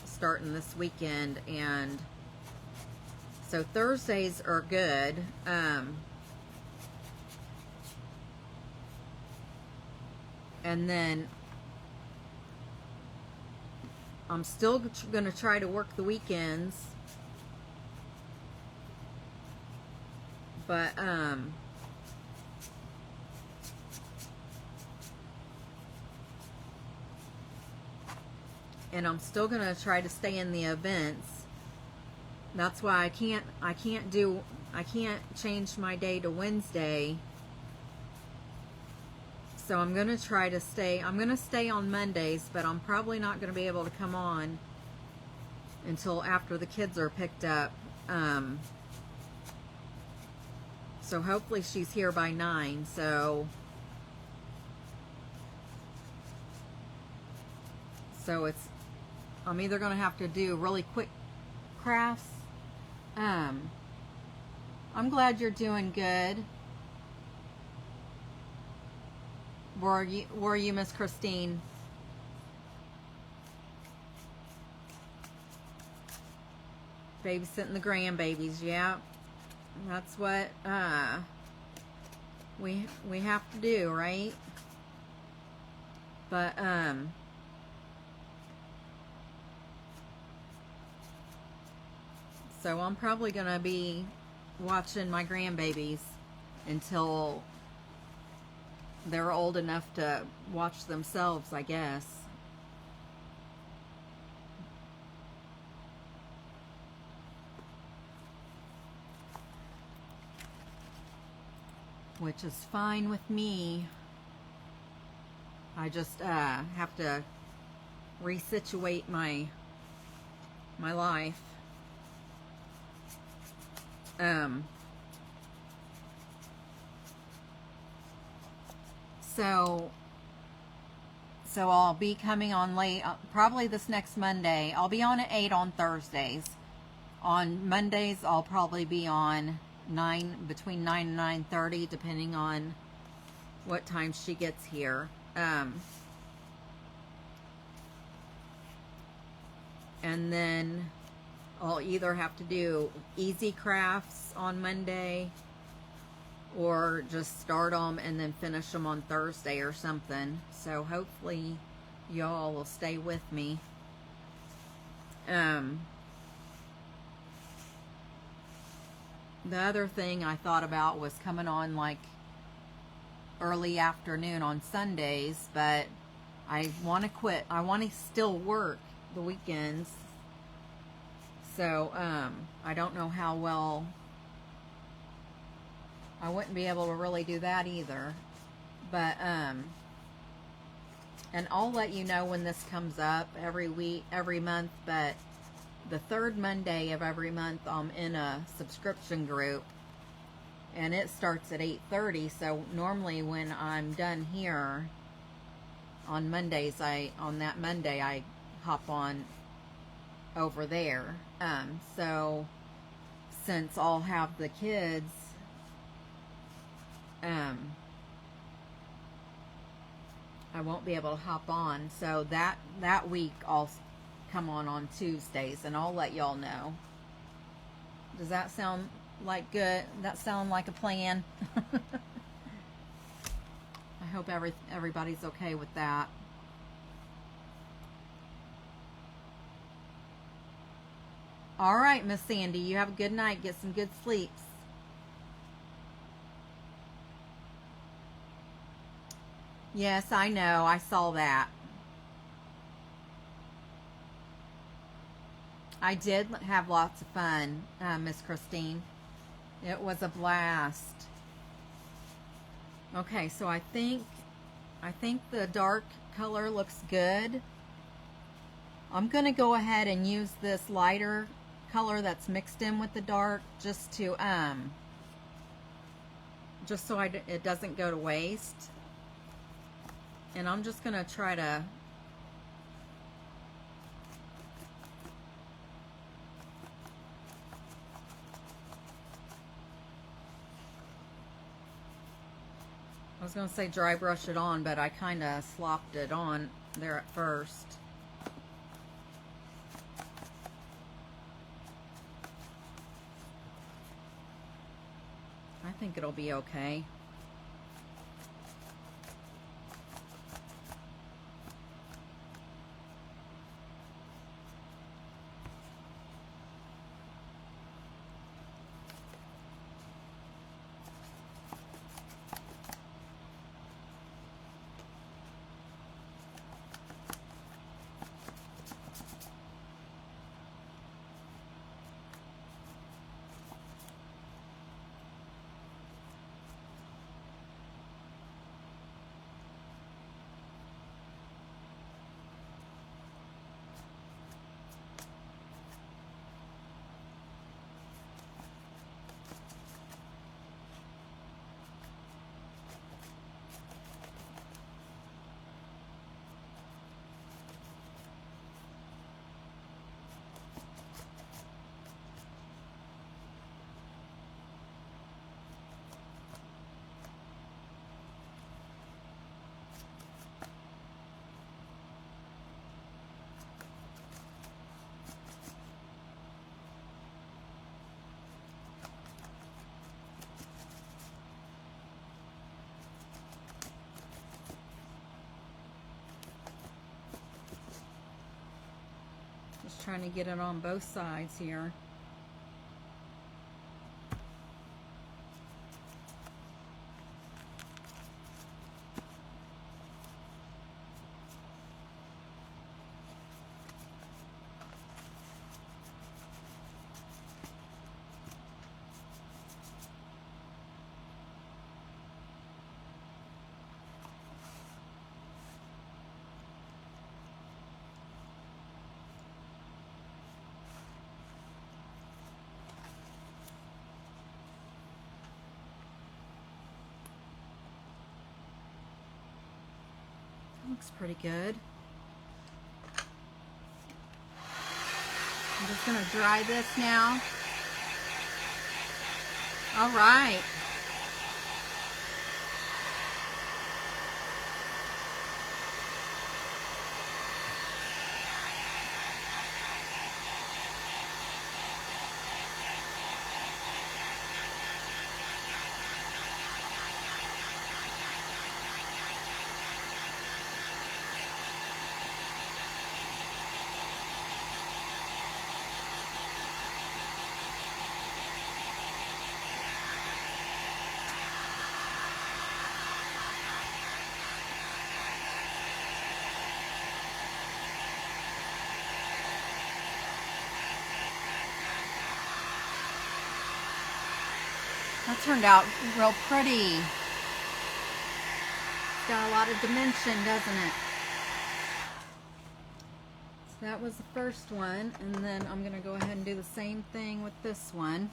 starting this weekend. And so Thursdays are good. And then I'm still going to try to work the weekends, but and I'm still going to try to stay in the events. That's why I can't change my day to Wednesday. So I'm going to try to stay. I'm going to stay on Mondays, but I'm probably not going to be able to come on until after the kids are picked up. So hopefully she's here by 9. So I'm either going to have to do really quick crafts. I'm glad you're doing good. Were you, Miss Christine? Babysitting the grandbabies, yeah. That's what we have to do, right? But so I'm probably gonna be watching my grandbabies until they're old enough to watch themselves, I guess. Which is fine with me. I just have to resituate my life. So I'll be coming on late, probably this next Monday. I'll be on at 8 on Thursdays. On Mondays, I'll probably be on between 9 and 9:30, depending on what time she gets here. And then I'll either have to do easy crafts on Monday or just start them and then finish them on Thursday or something. So hopefully y'all will stay with me. The other thing I thought about was coming on like early afternoon on Sundays, but I want to quit. I want to still work the weekends. So I don't know how well I wouldn't be able to really do that either. But and I'll let you know when this comes up every month, but the third Monday of every month I'm in a subscription group and it starts at 8:30. So normally when I'm done here on Mondays, on that Monday I hop on over there. So since I'll have the kids, I won't be able to hop on. So that week I'll come on Tuesdays, and I'll let y'all know. Does that sound like good? That sound like a plan? I hope everybody's okay with that. All right, Miss Sandy, you have a good night. Get some good sleeps. Yes, I know. I saw that. I did have lots of fun, Miss Christine. It was a blast. Okay, so I think the dark color looks good. I'm going to go ahead and use this lighter color that's mixed in with the dark just to just so it doesn't go to waste. And I'm just going to try to I was going to say dry brush it on, but I kind of slopped it on there at first. I think it'll be okay. Just trying to get it on both sides here. Looks pretty good. I'm just going to dry this now. All right. That turned out real pretty. It's got a lot of dimension, doesn't it? So that was the first one, and then I'm going to go ahead and do the same thing with this one.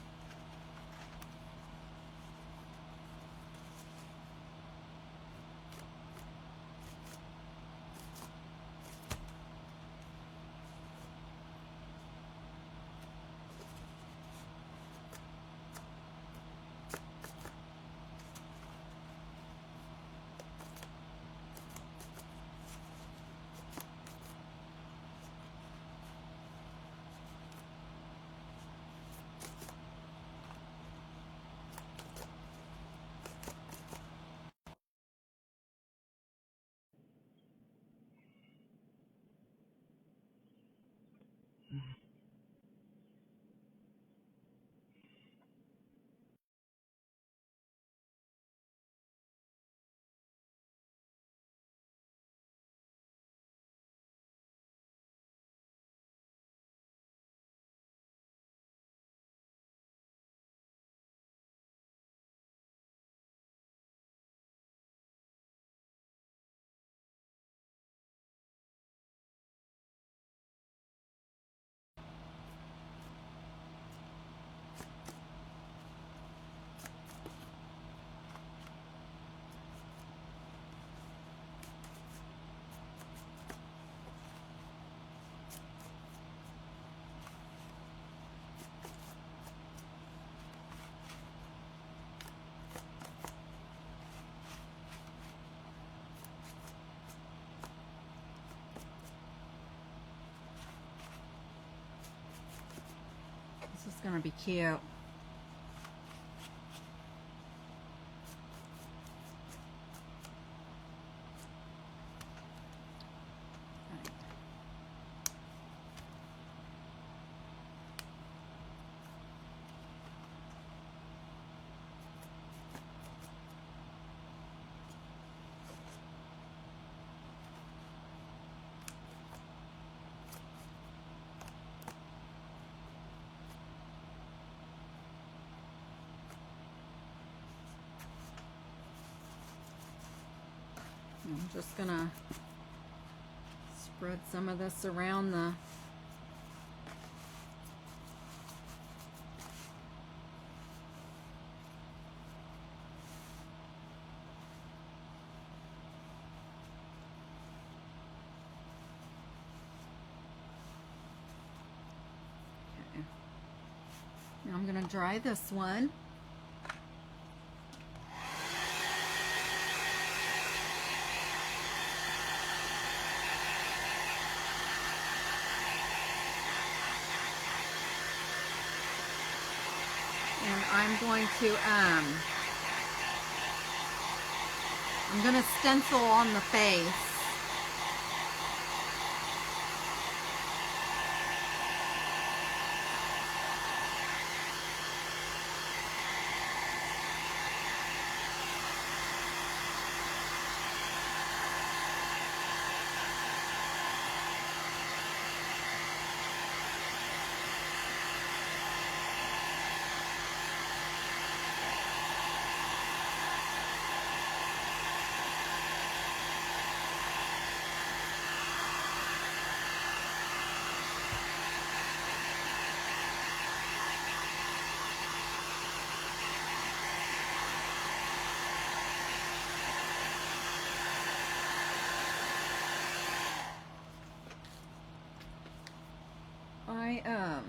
This is going to be cute. I'm just gonna spread some of this around the okay. Now I'm gonna dry this one. I'm going to stencil on the face. I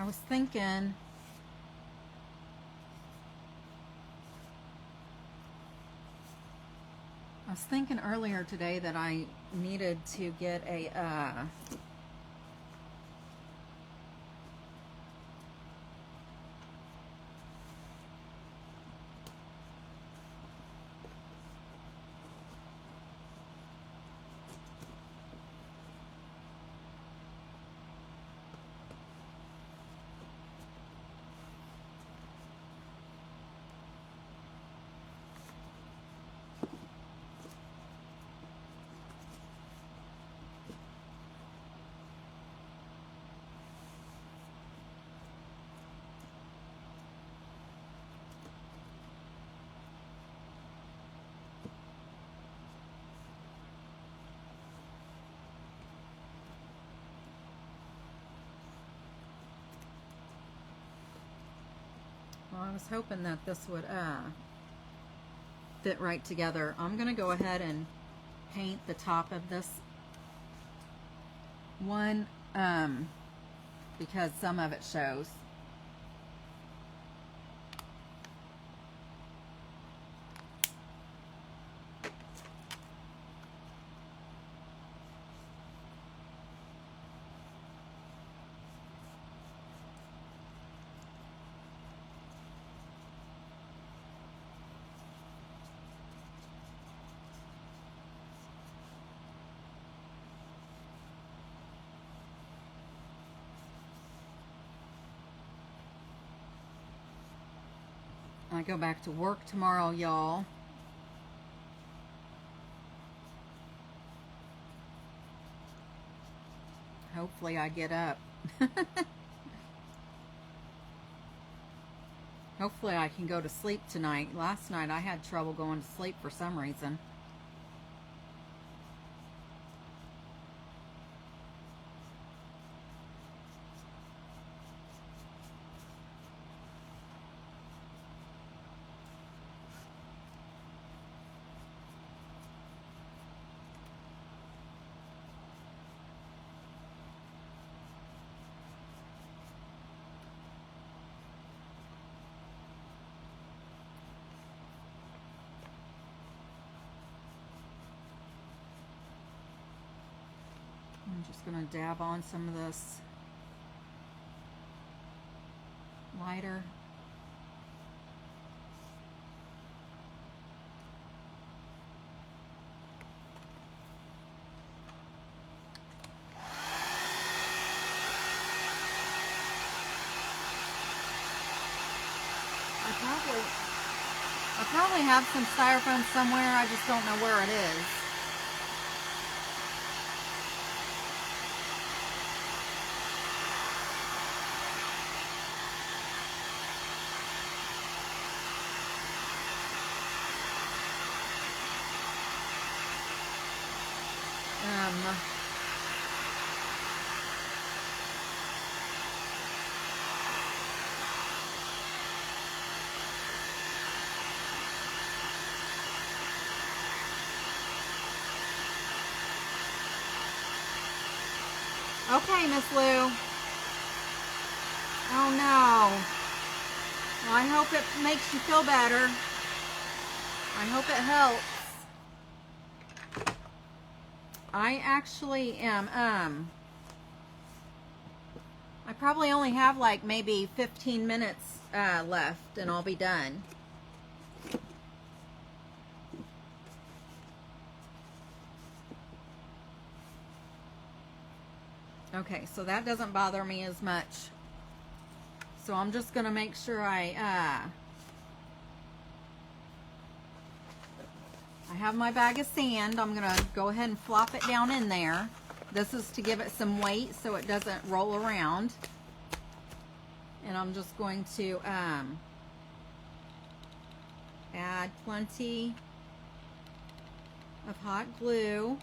was thinking earlier today that I needed to get a well, I was hoping that this would fit right together. I'm going to go ahead and paint the top of this one because some of it shows. I go back to work tomorrow, y'all. Hopefully I get up. Hopefully I can go to sleep tonight. Last night I had trouble going to sleep for some reason. I'm just going to dab on some of this lighter. I probably have some styrofoam somewhere. I just don't know where it is. Okay, Miss Lou. Oh no. Well, I hope it makes you feel better. I hope it helps. I actually am, I probably only have like maybe 15 minutes left and I'll be done. Okay, so that doesn't bother me as much. So I'm just going to make sure I have my bag of sand. I'm going to go ahead and flop it down in there. This is to give it some weight so it doesn't roll around. And I'm just going to add plenty of hot glue.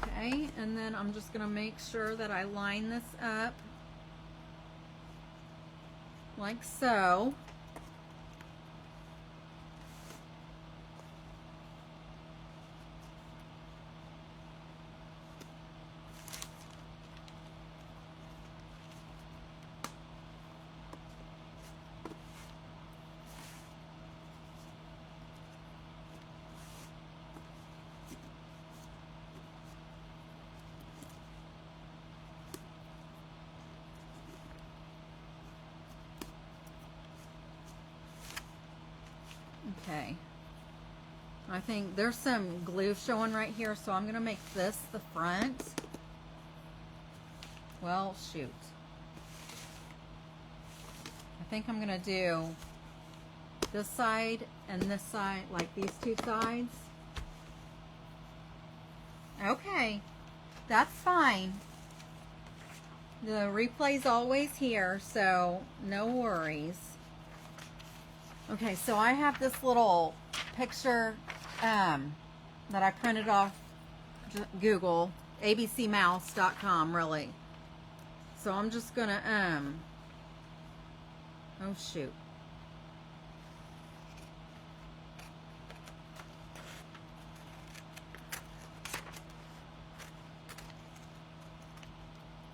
Okay, and then I'm just going to make sure that I line this up. like so. Okay, I think there's some glue showing right here, so I'm gonna make this the front. Well, shoot. I think I'm gonna do this side and this side, like these two sides. Okay, that's fine. The replay's always here, so no worries. Okay, so I have this little picture that I printed off Google, abcmouse.com, really. So I'm just gonna, oh shoot.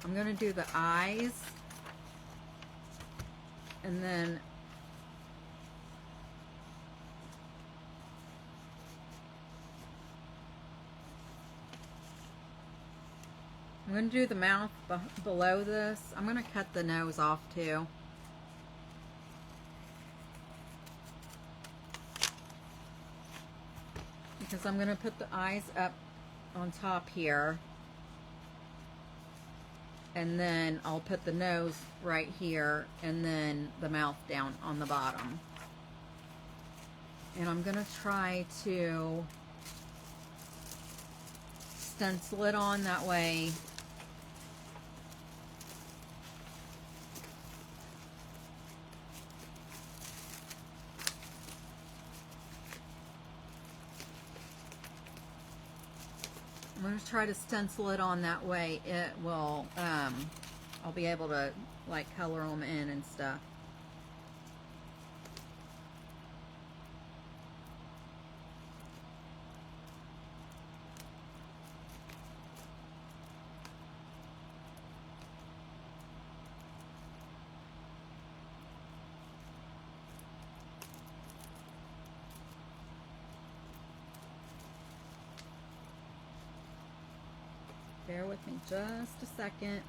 I'm gonna do the eyes, and then I'm going to do the mouth below this. I'm going to cut the nose off too. Because I'm going to put the eyes up on top here. And then I'll put the nose right here, and then the mouth down on the bottom. And I'm going to try to stencil it on that way. I'm going to try to stencil it on that way. It will, I'll be able to like color them in and stuff. Bear with me just a second.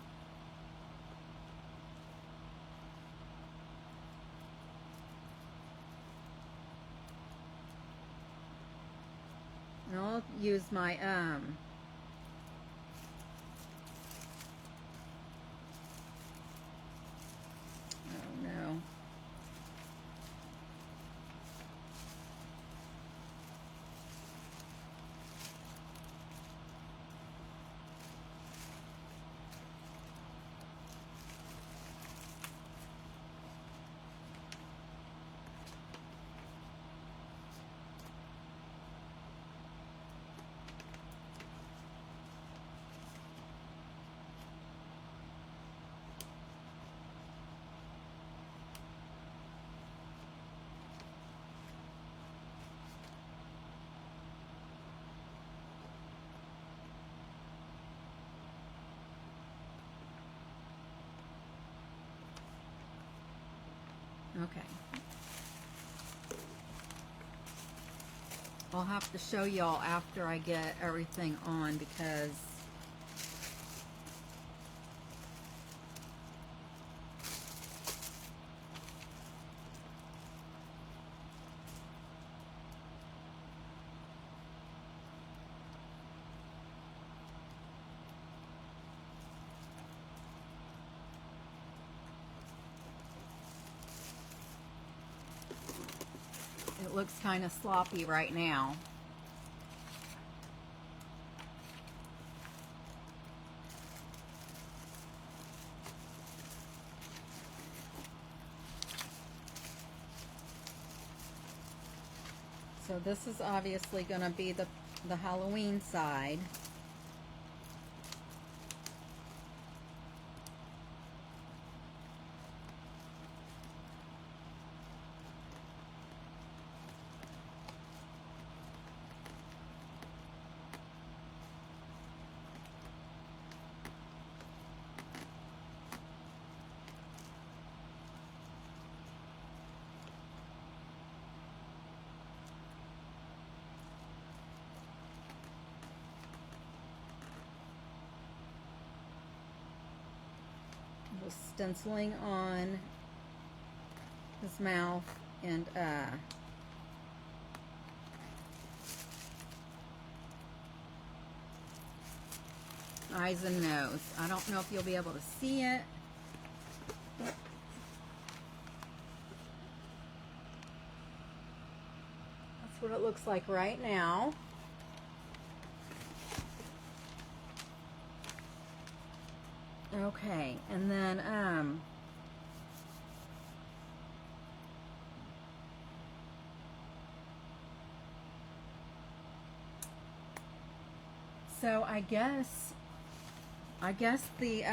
And I'll use my oh no. Okay. I'll have to show y'all after I get everything on, because it looks kind of sloppy right now. So this is obviously going to be the Halloween side. Just stenciling on his mouth and eyes and nose. I don't know if you'll be able to see it. That's what it looks like right now. Okay, and then so I guess the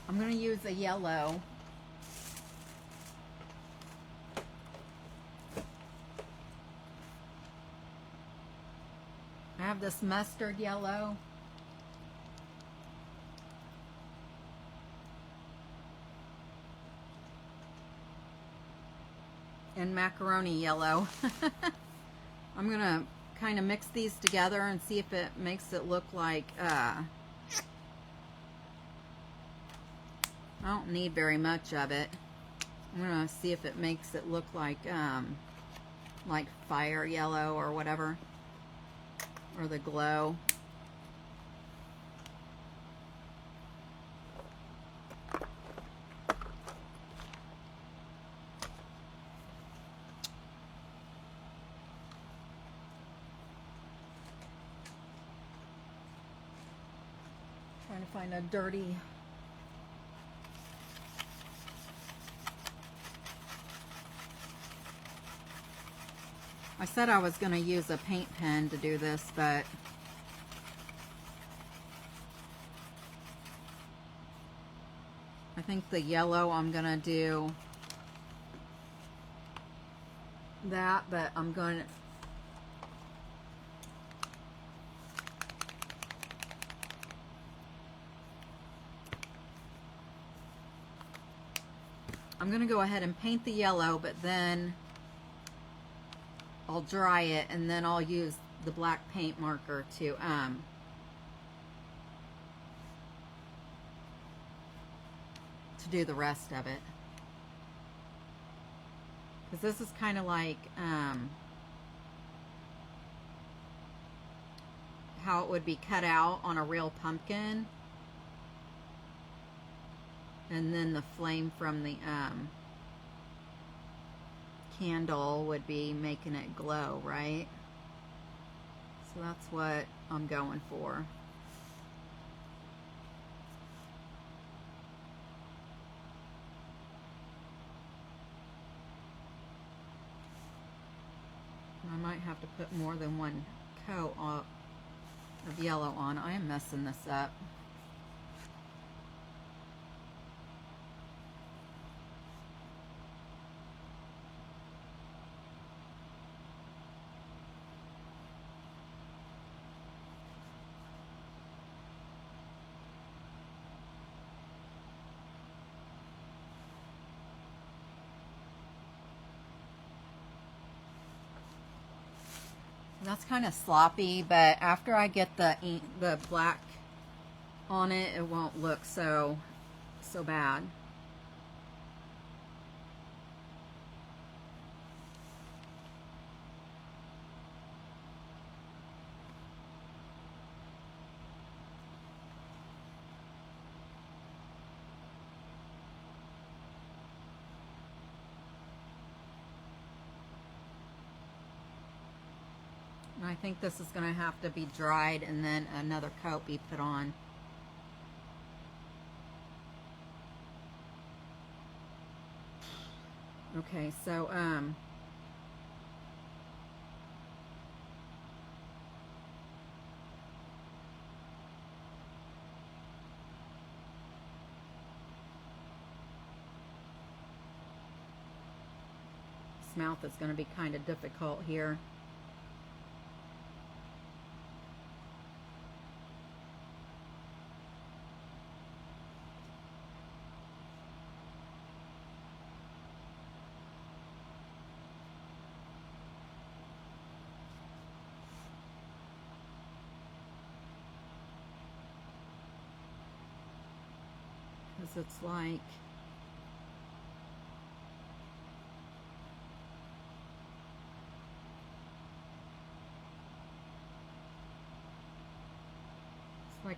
I'm going to use a yellow. I have this mustard yellow. And macaroni yellow. I'm going to kind of mix these together and see if it makes it look like I don't need very much of it. I'm gonna see if it makes it look like fire yellow or whatever, or the glow. Trying to find a dirty I said I was going to use a paint pen to do this, but I think the yellow I'm going to do that, but I'm going to go ahead and paint the yellow, but then I'll dry it and then I'll use the black paint marker to do the rest of it. Because this is kind of like how it would be cut out on a real pumpkin. And then the flame from the candle would be making it glow, right? So that's what I'm going for. I might have to put more than one coat of yellow on. I am messing this up. That's kind of sloppy, but after I get the black on it, it won't look so bad. I think this is going to have to be dried and then another coat be put on. Okay, so this mouth is going to be kind of difficult here. because it's like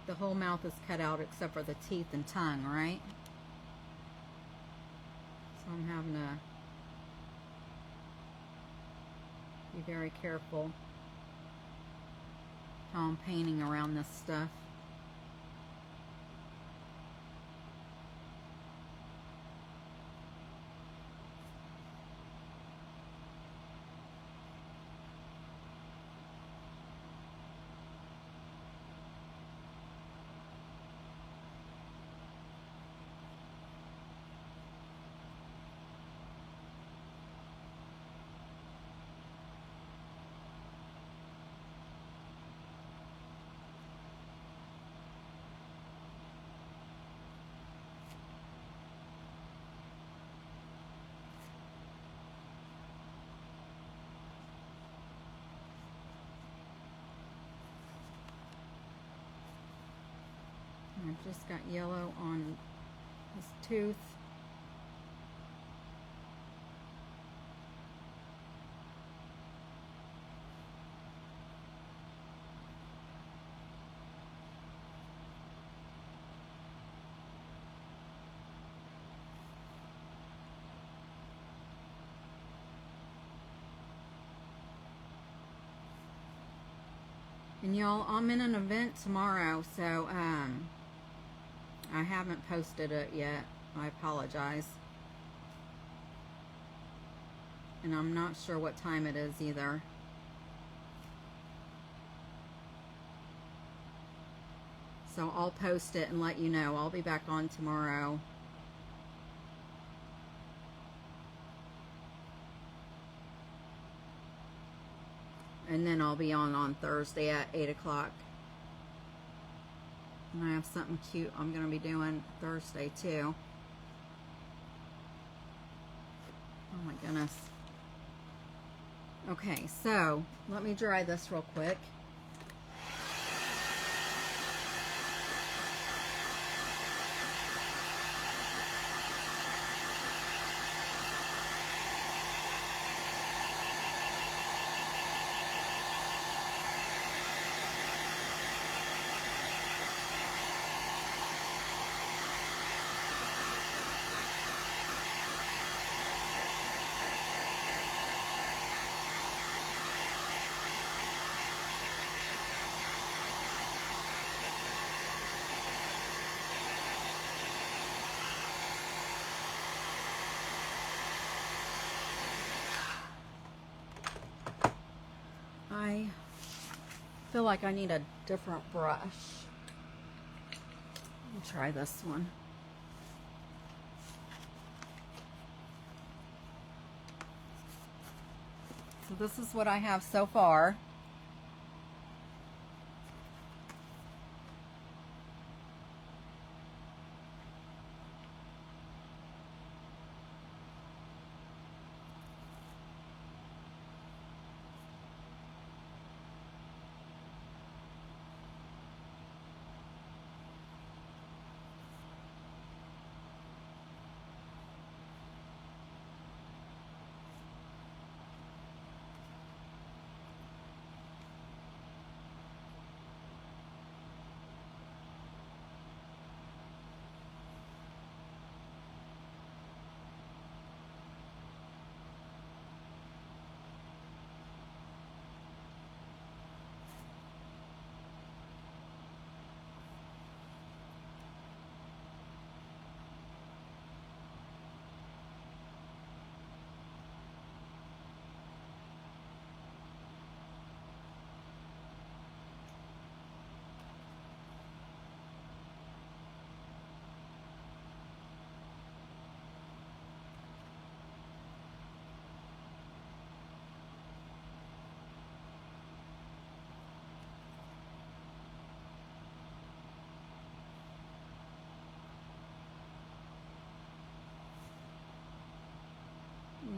the whole mouth is cut out except for the teeth and tongue, right? So I'm having to be very careful how I'm painting around this stuff. I've just got yellow on his tooth. And y'all, I'm in an event tomorrow, so I haven't posted it yet. I apologize. And I'm not sure what time it is either. So I'll post it and let you know. I'll be back on tomorrow. And then I'll be on Thursday at 8 o'clock. And I have something cute I'm going to be doing Thursday too. Oh my goodness. Okay, so let me dry this real quick. I feel like I need a different brush. Let me try this one. So this is what I have so far.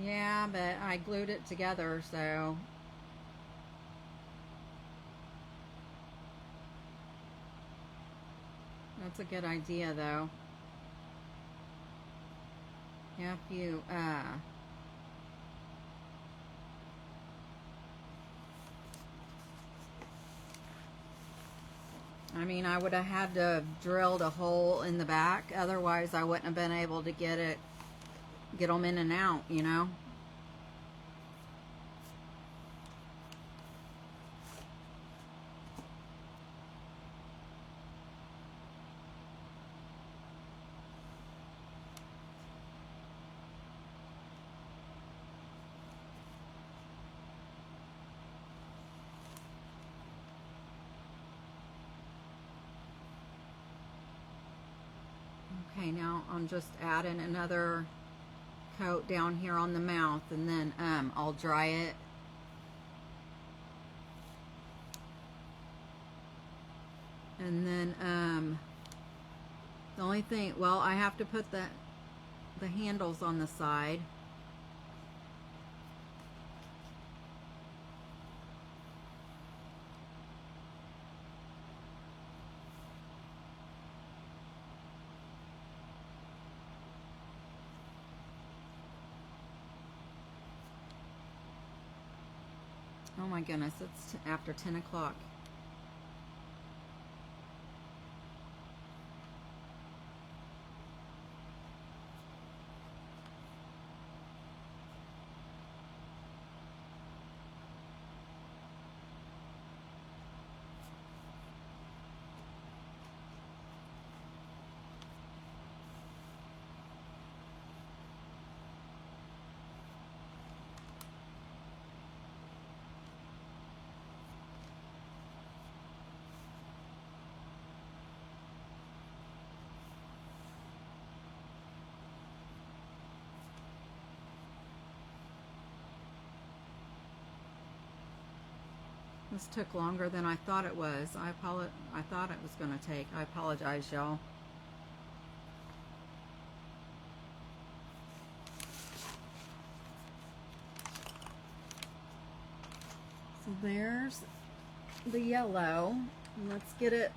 Yeah, but I glued it together, so that's a good idea, though. If you, I mean, I would have had to have drilled a hole in the back. Otherwise, I wouldn't have been able to get them in and out, you know. Okay, now I'm just adding another coat down here on the mouth, and then I'll dry it. And then the only thing, well, I have to put the handles on the side. Oh my goodness, it's after 10 o'clock. This took longer than I thought it was. I thought it was going to take. I apologize, y'all. So there's the yellow. Let's get it.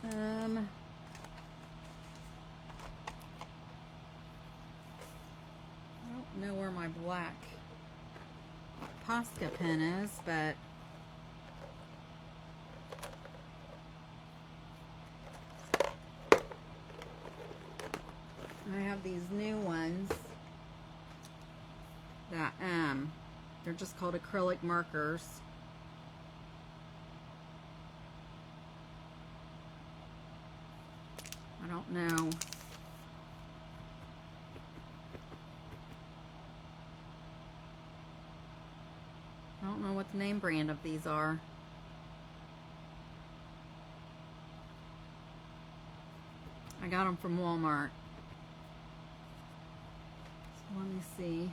I don't know where my black Posca pen is, but I have these new ones that they're just called acrylic markers. I don't know. I don't know what the name brand of these are. I got them from Walmart. So let me see.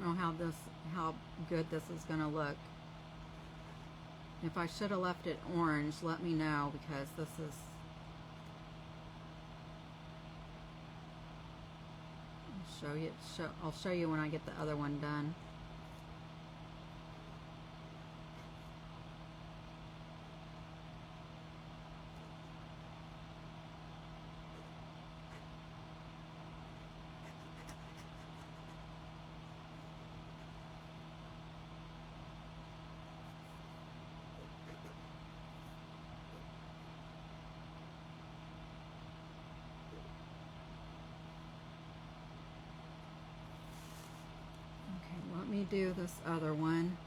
know how good this is going to look. If I should have left it orange, let me know, because this is, I'll show you when I get the other one done. Let me do this other one.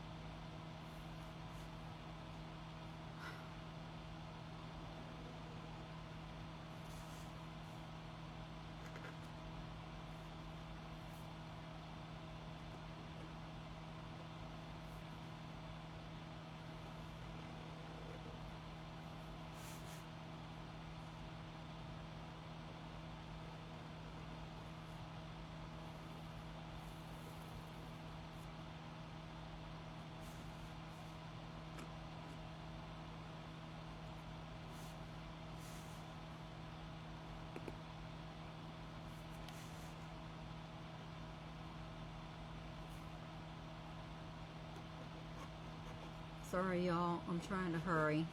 Sorry, y'all, I'm trying to hurry.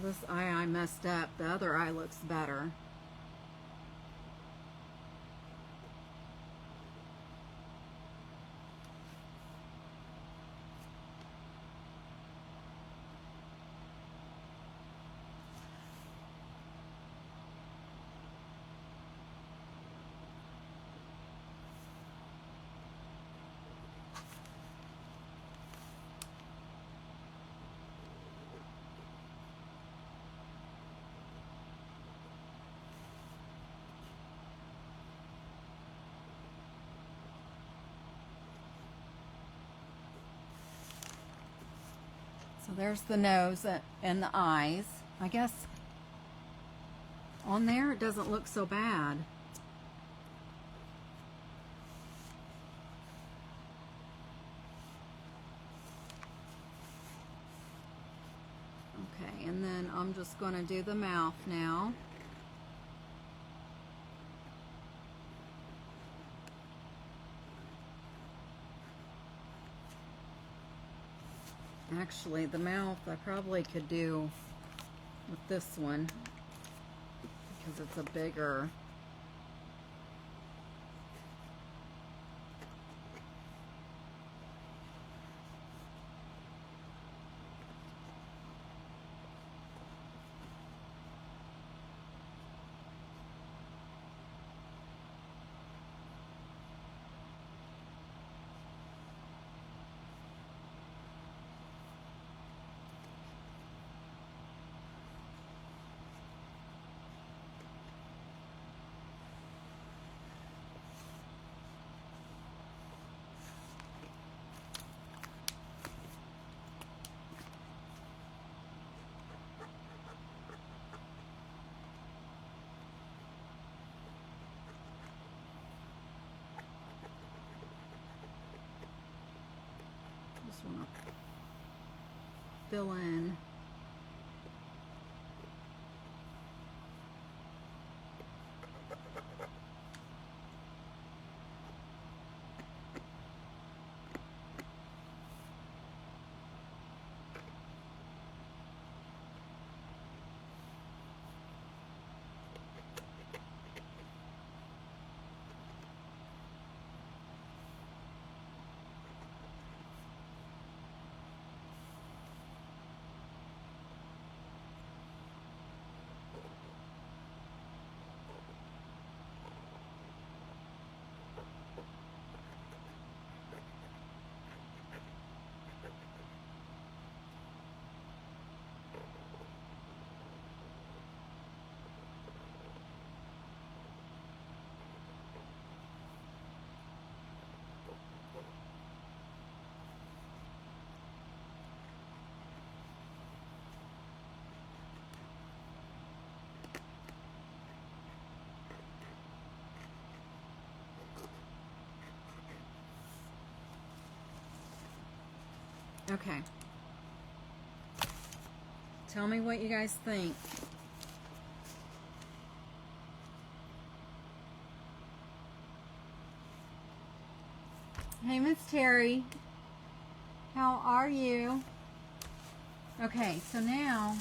This eye I messed up. The other eye looks better. So there's the nose and the eyes. I guess on there it doesn't look so bad. Okay, and then I'm just going to do the mouth now. Actually, the mouth I probably could do with this one because it's a bigger. Just want to fill in Okay. Tell me what you guys think. Hey, Miss Terry. How are you? Okay, so now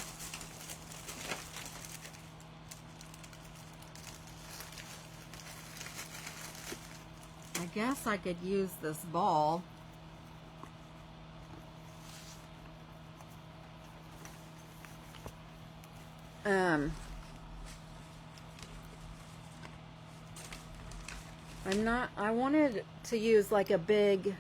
I guess I could use this ball. I wanted to use like a big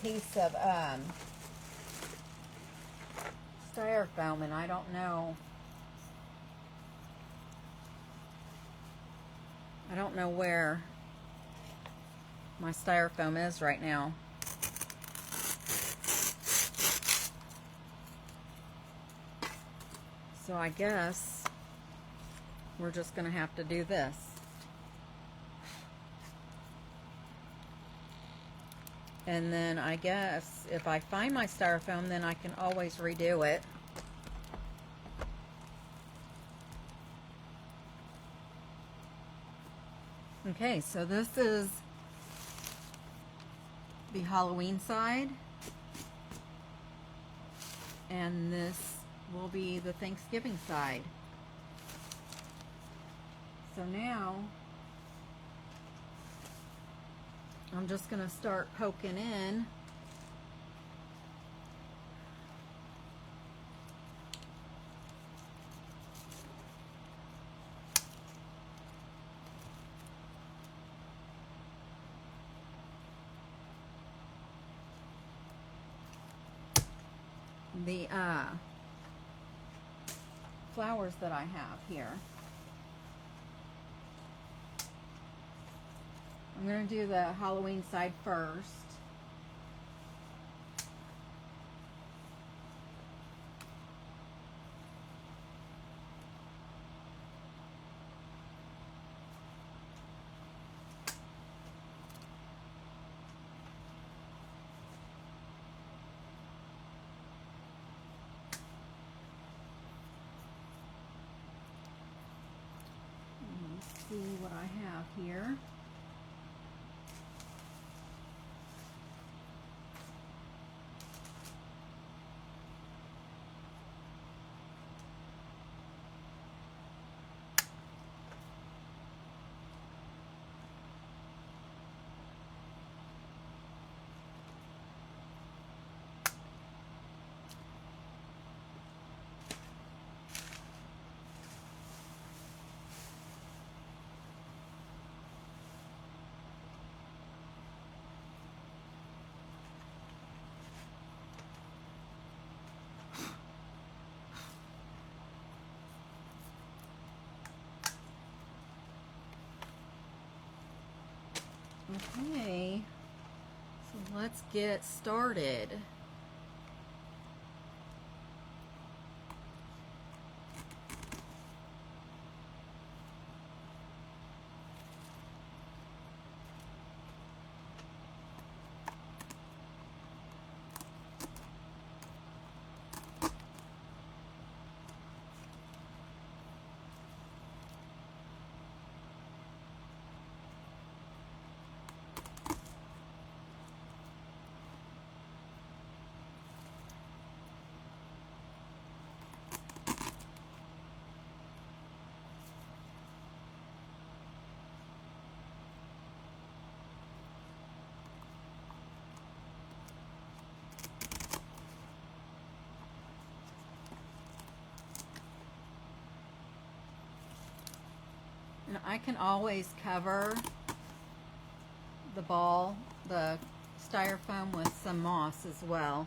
piece of styrofoam, and I don't know where my styrofoam is right now. So I guess we're just going to have to do this. And then I guess if I find my styrofoam, then I can always redo it. Okay, so this is the Halloween side, and this will be the Thanksgiving side. So now I'm just going to start poking in. The flowers that I have here. I'm going to do the Halloween side first. Let's see what I have here. Okay, so let's get started. And I can always cover the ball, the styrofoam, with some moss as well.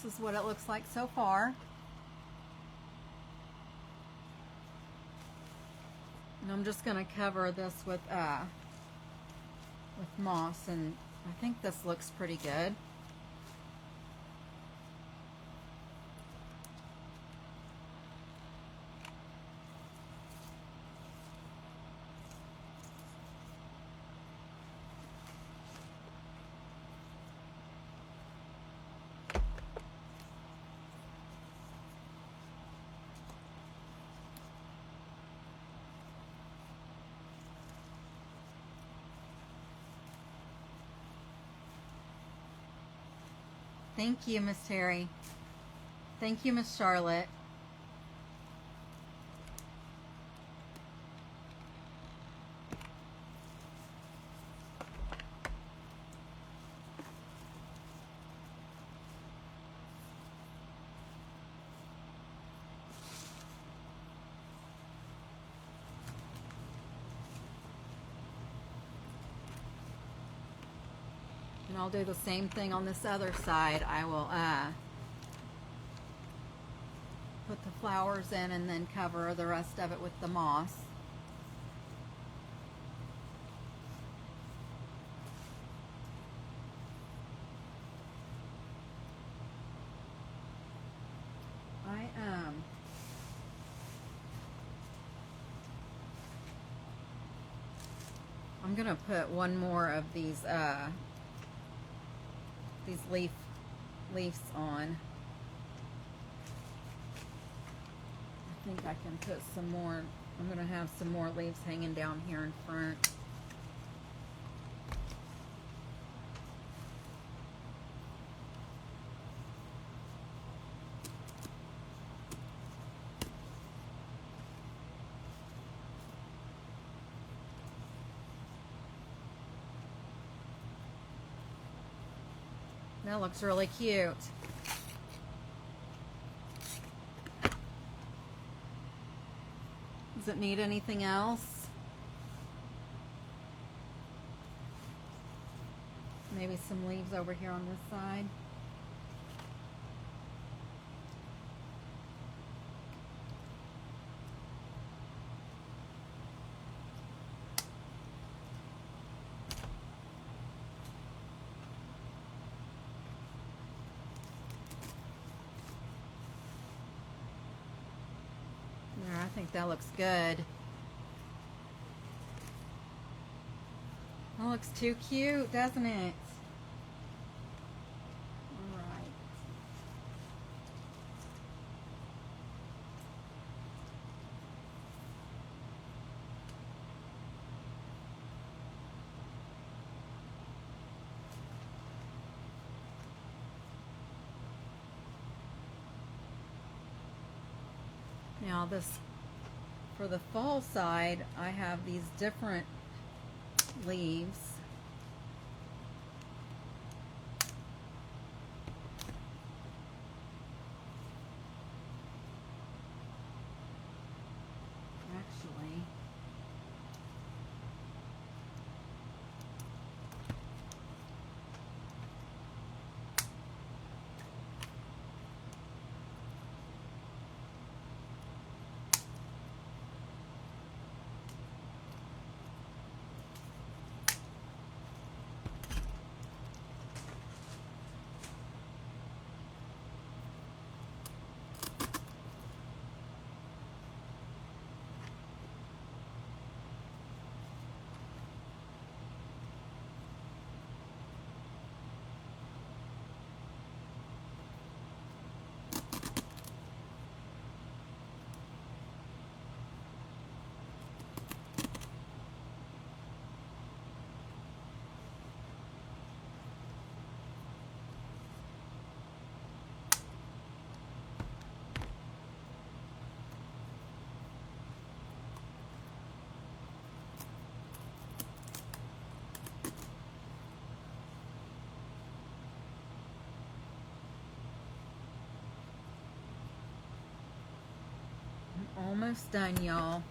This is what it looks like so far. And I'm just going to cover this with moss, and I think this looks pretty good. Thank you, Miss Terry. Thank you, Miss Charlotte. And I'll do the same thing on this other side. I will put the flowers in and then cover the rest of it with the moss. I'm gonna put one more of these leaves on. I think I can put some more. I'm gonna have some more leaves hanging down here in front. That looks really cute. Does it need anything else? Maybe some leaves over here on this side. I think that looks good. That looks too cute, doesn't it? All right. Now this, for the fall side, I have these different leaves. Actually, I'm almost done, y'all.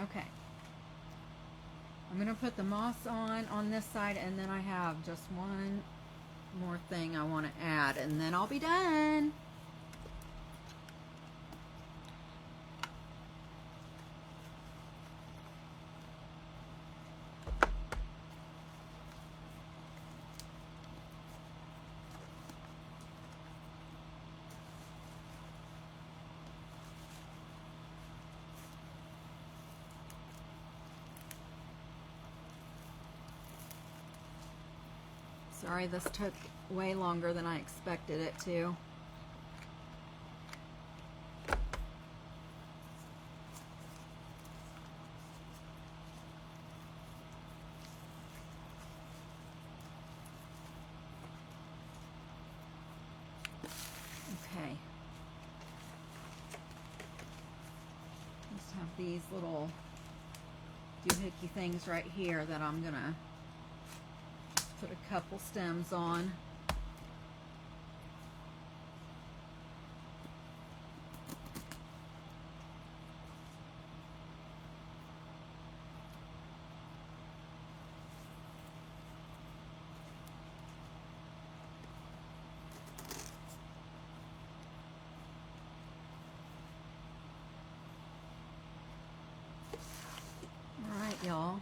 Okay. I'm going to put the moss on this side, and then I have just one more thing I want to add, and then I'll be done. Sorry, this took way longer than I expected it to. Okay. Just have these little doohickey things right here that I'm gonna put a couple stems on. All right, y'all.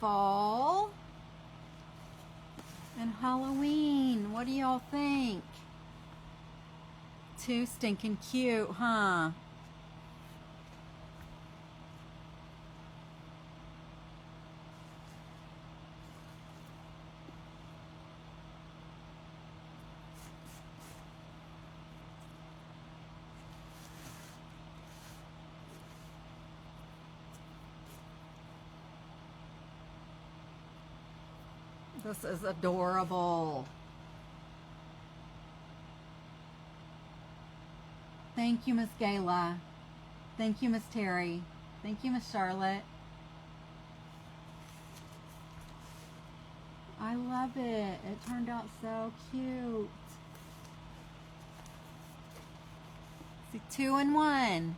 Fall and Halloween. What do y'all think? Too stinking cute, huh? This is adorable. Thank you, Miss Gayla. Thank you, Miss Terry. Thank you, Miss Charlotte. I love it. It turned out so cute. See, 2 in 1.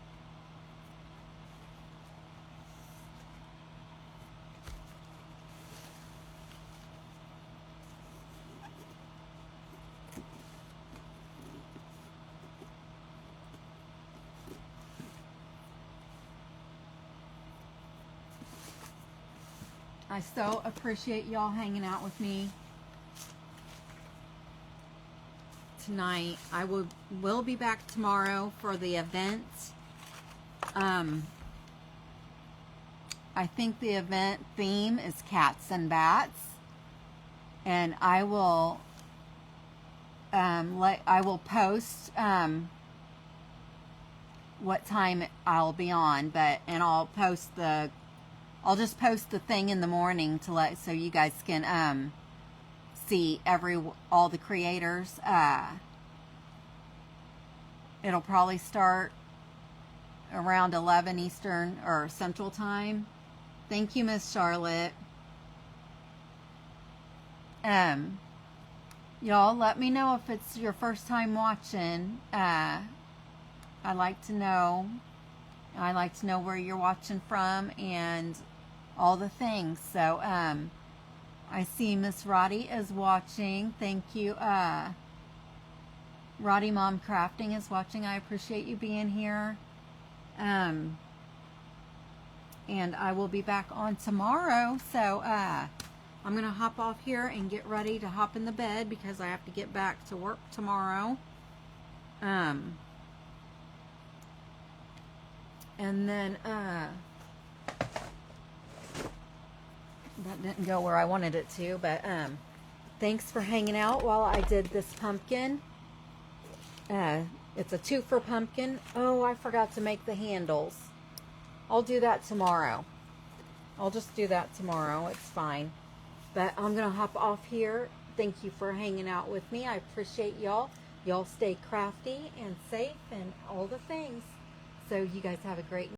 I so appreciate y'all hanging out with me tonight. I will be back tomorrow for the event. I think the event theme is cats and bats, and I will post what time I'll be on, and I'll just post the thing in the morning so you guys can see all the creators. It'll probably start around 11 Eastern or Central Time. Thank you, Miss Charlotte. Y'all let me know if it's your first time watching. I like to know. I like to know where you're watching from and all the things. So, I see Miss Roddy is watching. Thank you. Roddy Mom Crafting is watching. I appreciate you being here. And I will be back on tomorrow. So, I'm going to hop off here and get ready to hop in the bed because I have to get back to work tomorrow. And then, that didn't go where I wanted it to, but, thanks for hanging out while I did this pumpkin. It's a 2 for pumpkin. Oh, I forgot to make the handles. I'll do that tomorrow. I'll just do that tomorrow. It's fine. But I'm going to hop off here. Thank you for hanging out with me. I appreciate y'all. Y'all stay crafty and safe and all the things. So you guys have a great night.